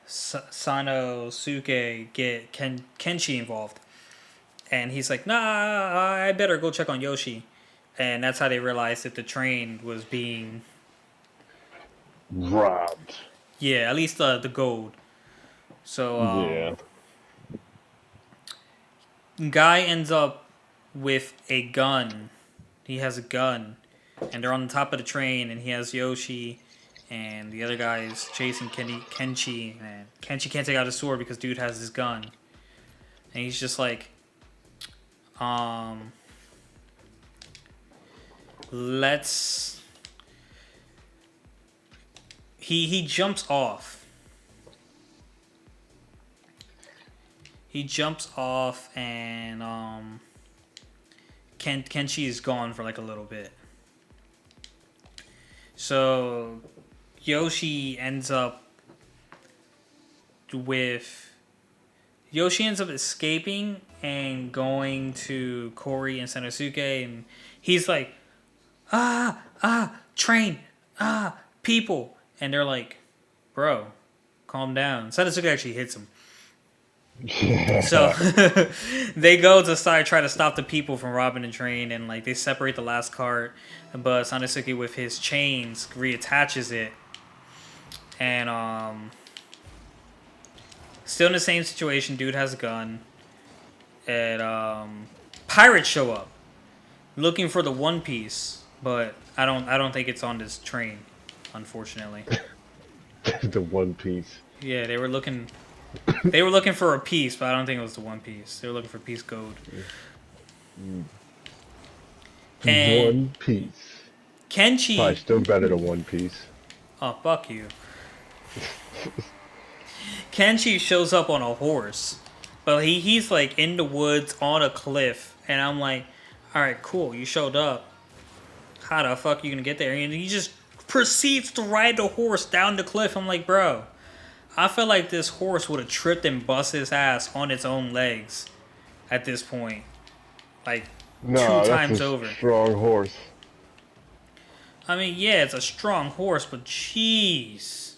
Sanosuke get Kenshi involved. And he's like, nah, I better go check on Yoshi. And that's how they realized that the train was being robbed. Yeah, at least the gold. So guy ends up with a gun. He has a gun, and they're on the top of the train, and he has Yoshi, and the other guy is chasing Kenshi, and Kenshi can't take out his sword because dude has his gun, and he's just like, let's. He jumps off. He jumps off, and Kenshi is gone for like a little bit. So Yoshi ends up escaping and going to Corey and Sanosuke, and he's like, train, people. And they're like, bro, calm down. Sanosuke actually hits him. So they go to try to stop the people from robbing the train, and like they separate the last cart, but Sanosuke with his chains reattaches it, and Still in the same situation. Dude has a gun, and pirates show up looking for the One Piece, but I don't think it's on this train, unfortunately. The One Piece. Yeah, they were looking. They were looking for a piece, but I don't think it was the One Piece. They were looking for Piece Code. And One Piece. Probably Kenshi. still better than One Piece. Oh, fuck you. Kenshi shows up on a horse, but he's like in the woods on a cliff, and I'm like, all right, cool, you showed up. How the fuck are you gonna get there? And he just proceeds to ride the horse down the cliff. I'm like, bro, I feel like this horse would have tripped and bust his ass on its own legs at this point, like No, two that's times a over. strong horse. I mean, yeah, it's a strong horse, but jeez.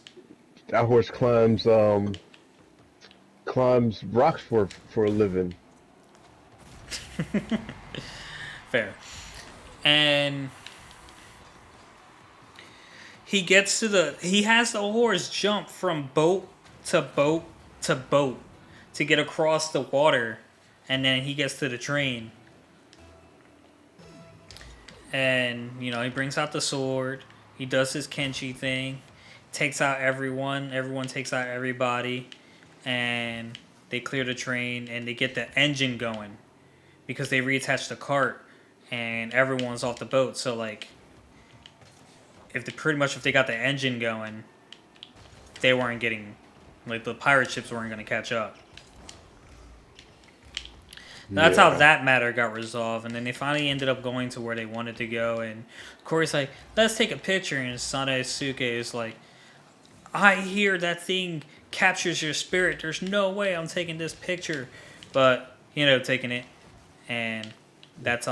That horse climbs rocks for a living. Fair. And he has the horse jump from boat to boat to boat to get across the water, and then he gets to the train. And, he brings out the sword. He does his Kenshi thing. Takes out everyone. Everyone takes out everybody. And they clear the train and they get the engine going. Because they reattach the cart and everyone's off the boat. So, like, if they got the engine going, they weren't getting, like, the pirate ships weren't going to catch up. That's how that matter got resolved, and then they finally ended up going to where they wanted to go, and Corey's like, let's take a picture, and Sanae is like, I hear that thing captures your spirit, there's no way I'm taking this picture, but he ended up taking it, and that's,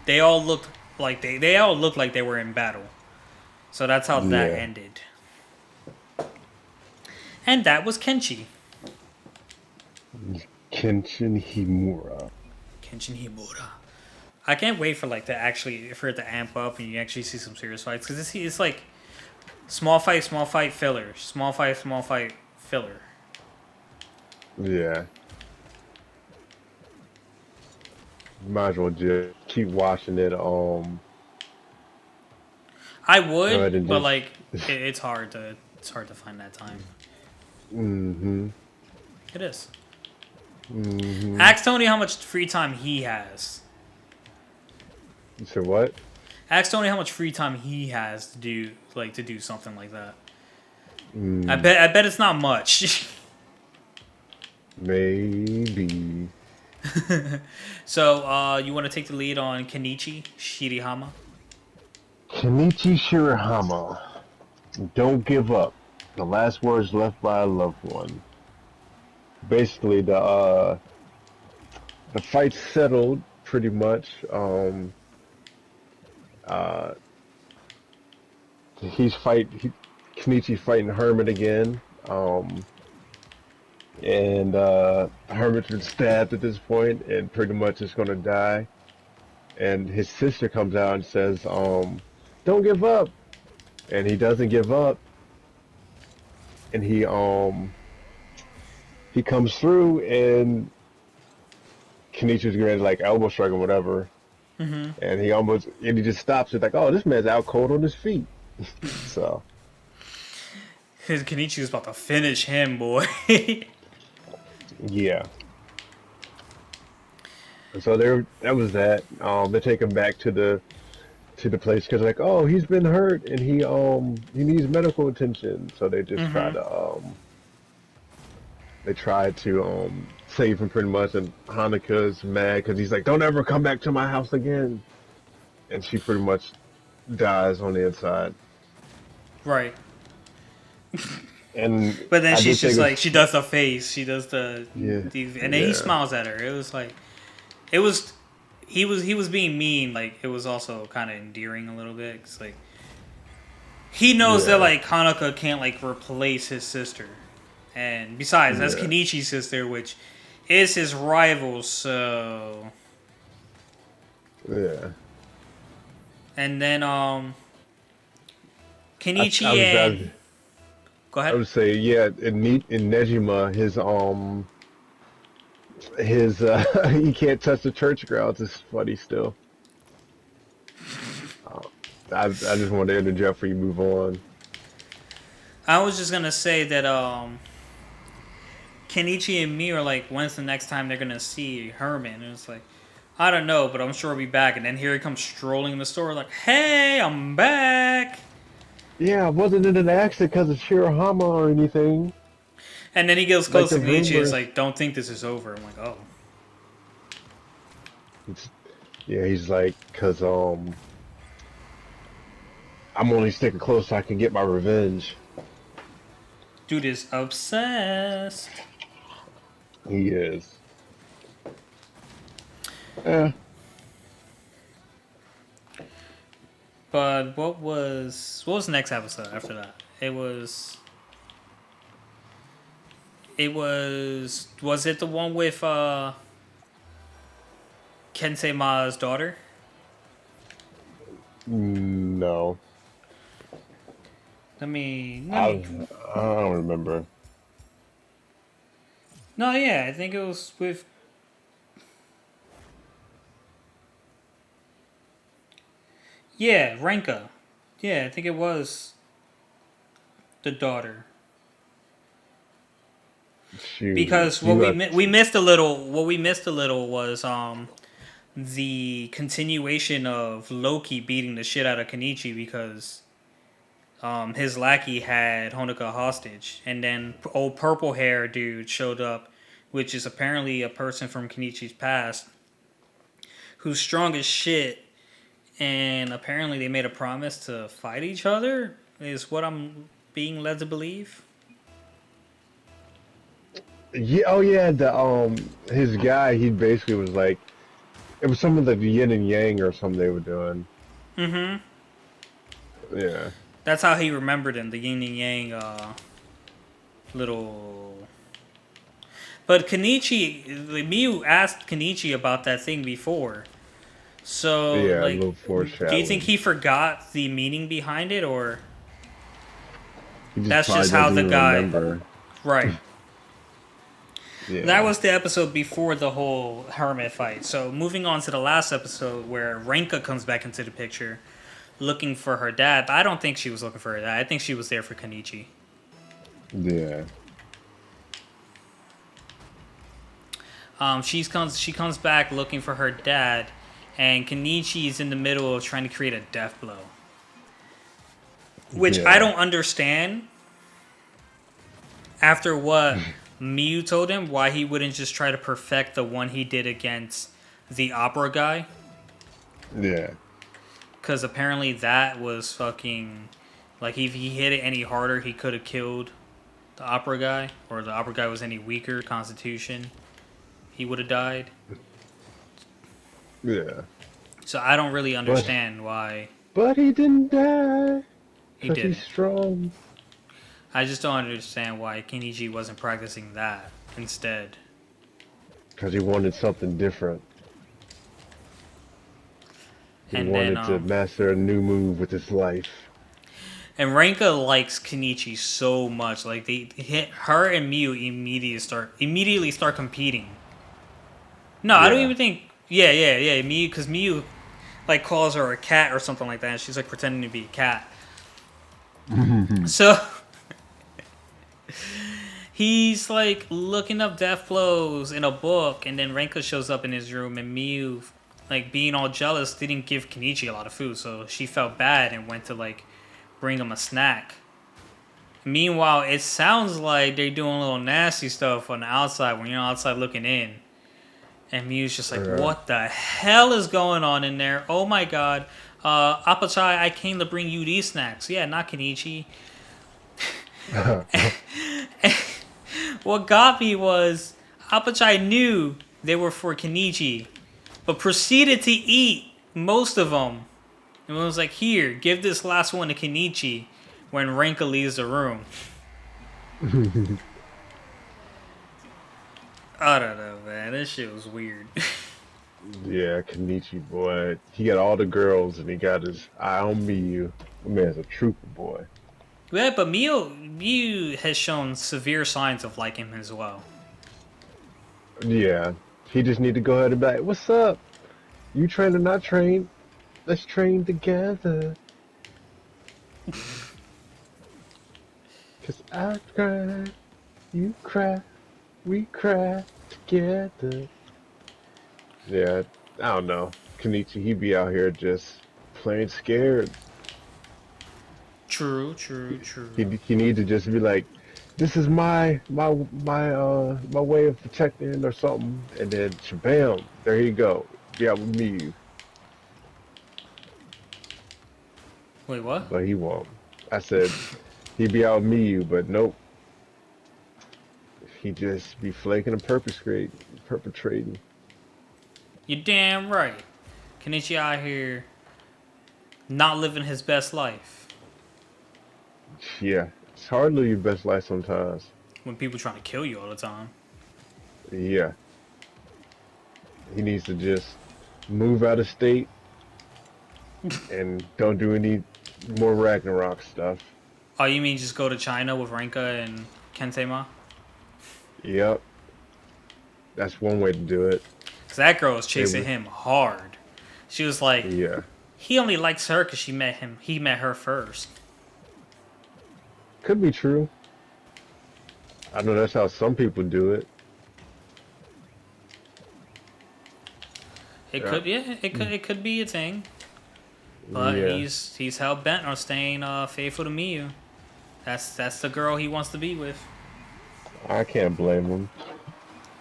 they all looked like they were in battle, so that's how that ended. And that was Kenshi. Kenshin Himura. Kenshin Himura. I can't wait for it to amp up and you actually see some serious fights, because it's like small fight, filler, small fight, filler. Yeah. Might as well just keep watching it. I would, but like it's hard to find that time. Mm-hmm. It is. Mm-hmm. Ask Tony how much free time he has. You said what? Ask Tony how much free time he has to do something like that. I bet it's not much. Maybe. So, you want to take the lead on Kenichi Shirihama? Kenichi Shirihama. Don't give up. The last words left by a loved one. Basically, the fight's settled pretty much. Kenichi's fighting Hermit again. And Hermit's been stabbed at this point and pretty much is gonna die. And his sister comes out and says, don't give up. And he doesn't give up. And he comes through and Kenichi's ready to like elbow strike or whatever. Mm-hmm. And he just stops. It's like, oh, this man's out cold on his feet. So Kenichi was about to finish him, boy. yeah. So that was that. They take him back to the place because like, oh, he's been hurt and he needs medical attention. So they just try to save him pretty much. And Hanukkah's mad because he's like, don't ever come back to my house again. And she pretty much dies on the inside. Right. But then she's just like, she does the face, she does and then he smiles at her. It was like, he was being mean. Like, it was also kind of endearing a little bit. Cause like, he knows that like Hanukkah can't like replace his sister, and besides, that's Kenichi's sister, which is his rival. So yeah. And then Kenichi Go I ahead. would say, yeah, in Nejima, his he can't touch the church grounds is funny still. Uh, I just wanted to interject before you move on. I was just gonna say that Kenichi and me are like, when's the next time they're gonna see Herman? And it's like, I don't know, but I'm sure he'll be back. And then here he comes strolling in the store, like, hey, I'm back. Yeah, I wasn't in an accident because of Shirahama or anything. And then he goes Like close the to Kenichi. It's rumors. like, don't think this is over. I'm like, oh, It's, yeah, he's like, cause I'm only sticking close so I can get my revenge. dude is obsessed. He is. Yeah. But what was the next episode after that? Was it the one with Kensei Ma's daughter? No, Let me. I don't remember. No, yeah, I think it was with. Yeah, Renka. Yeah, I think it was the daughter. Shoot, Because you got. we missed a little. What we missed a little was the continuation of Loki beating the shit out of Kenichi because his lackey had Honoka hostage, and then old purple hair dude showed up, which is apparently a person from Kenichi's past who's strong as shit, and apparently they made a promise to fight each other. Is what I'm being led to believe. Yeah, oh yeah, the his guy, he basically was like, it was some of the yin and yang or something they were doing. Mm-hmm. Yeah, That's how he remembered him, the yin and yang little. But Kenichi, Miyu asked Kenichi about that thing before. So, yeah, a like, little do you think foreshadowing. he forgot the meaning behind it, or He just that's probably just how doesn't the even guy. remember. Right. That Yeah, was the episode before the whole hermit fight. So, moving on to the last episode where Renka comes back into the picture looking for her dad. But I don't think she was looking for her dad. I think she was there for Kenichi. yeah, She comes back looking for her dad, and Kenichi is in the middle of trying to create a death blow, which I yeah. don't understand. After what Miyu told him, why he wouldn't just try to perfect the one he did against the opera guy, Yeah. because apparently that was fucking like if he hit it any harder, he could have killed the opera guy, or the opera guy was any weaker constitution, he would have died. Yeah. So I don't really But understand why but he didn't die he because he's didn't. strong. I just don't understand why Kenichi wasn't practicing that instead. Because he wanted something different. He And then wanted to master a new move with his life. and Ranka likes Kenichi so much. Like they hit her and Miyu immediately start competing. No, I don't Yeah. even think. Yeah, yeah, yeah. Miyu, because Miyu like calls her a cat or something like that. And she's like pretending to be a cat. So he's like looking up death blows in a book, and then Renka shows up in his room, and Miyu, like being all jealous, didn't give Kenichi a lot of food, so she felt bad and went to like bring him a snack. Meanwhile, it sounds like they're doing a little nasty stuff on the outside when you're outside looking in. And Miyu's just like, Yeah. what the hell is going on in there? Oh my god. Apachai, I came to bring you these snacks. Yeah, not Kenichi. What got me was Apachai knew they were for Kenichi, but proceeded to eat most of them. And was like, here, give this last one to Kenichi when Renka leaves the room. I don't know, man. This shit was weird. Yeah, Kenichi boy. He got all the girls and he got his eye on me. You. My man's a trooper boy. Yeah, but Miyu has shown severe signs of liking him as well. Yeah. He just need to go ahead and be like, "What's up? You train or not train? Let's train together. 'Cause I cry, you cry, we cry together." Yeah, I don't know. Kenichi, he be out here just playing scared. True, true, true. He need to just be like, "This is my way of protecting or something," and then shabam, there you go. Be out with me, Wait, what? but he won't. I said he'd be out with me, but nope. He just be flaking and perpetrating. You're damn right. Kenichi out here not living his best life Yeah, it's hard to live your best life sometimes. when people trying to kill you all the time. Yeah, he needs to just move out of state and don't do any more Ragnarok stuff. Oh, you mean just go to China with Renka and Kentema? Yep, that's one way to do it. Because that girl was It chasing was, him hard. She was like, yeah, he only likes her because she met him. He met her first. could be true. I know that's how some people do it. It Yeah, could, yeah, it could be a thing. But yeah. he's hell bent on staying faithful to Miyu. That's the girl he wants to be with. I can't blame him.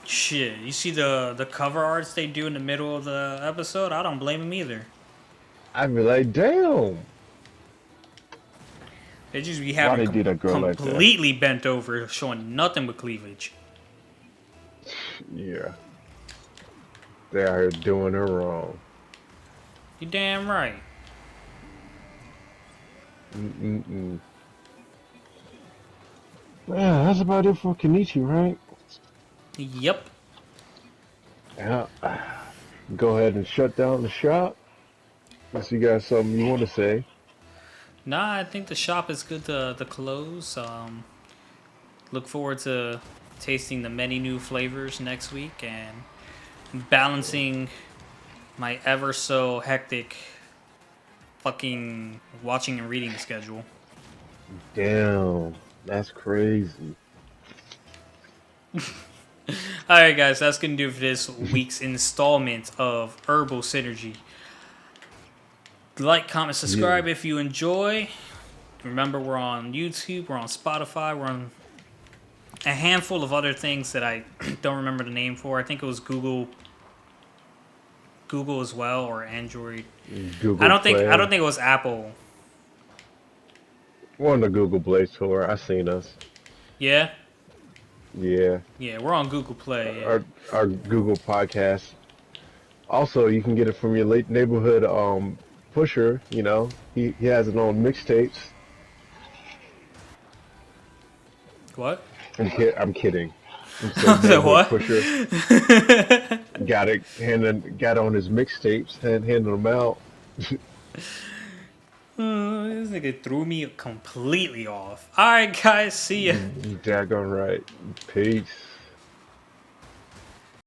Shit, you see the cover arts they do in the middle of the episode? I don't blame him either. I'd be like, damn, They just be why having they did a girl like that? completely bent over, showing nothing but cleavage. Yeah, they out here doing her wrong. You damn right. Mm-mm-mm. Yeah, that's about it for Kenichi, right? Yep. Yeah. Go ahead and shut down the shop. Unless you got something you want to say. Nah, I think the shop is good to close. Look forward to tasting the many new flavors next week and balancing my ever so hectic fucking watching and reading schedule. Damn, that's crazy. Alright, guys, that's gonna do it for this week's installment of Herbal Synergy. Like, comment, Yeah. subscribe if you enjoy. Remember, we're on YouTube, we're on Spotify, we're on a handful of other things that I don't remember the name for. I think it was Google as well, or Android. I Google don't think I don't Play. think it was Apple. We're on the Google Play Store. I seen us. Yeah, Yeah. yeah, we're on Google Play. Yeah. Our Google Podcast. Also, you can get it from your late neighborhood pusher. You know, he has it on mixtapes. What? I'm kidding. I'm I saying was like, neighborhood what? pusher got on his mixtapes and handed them out. This nigga threw me completely off. All right, guys, see ya. Daggone right. Peace.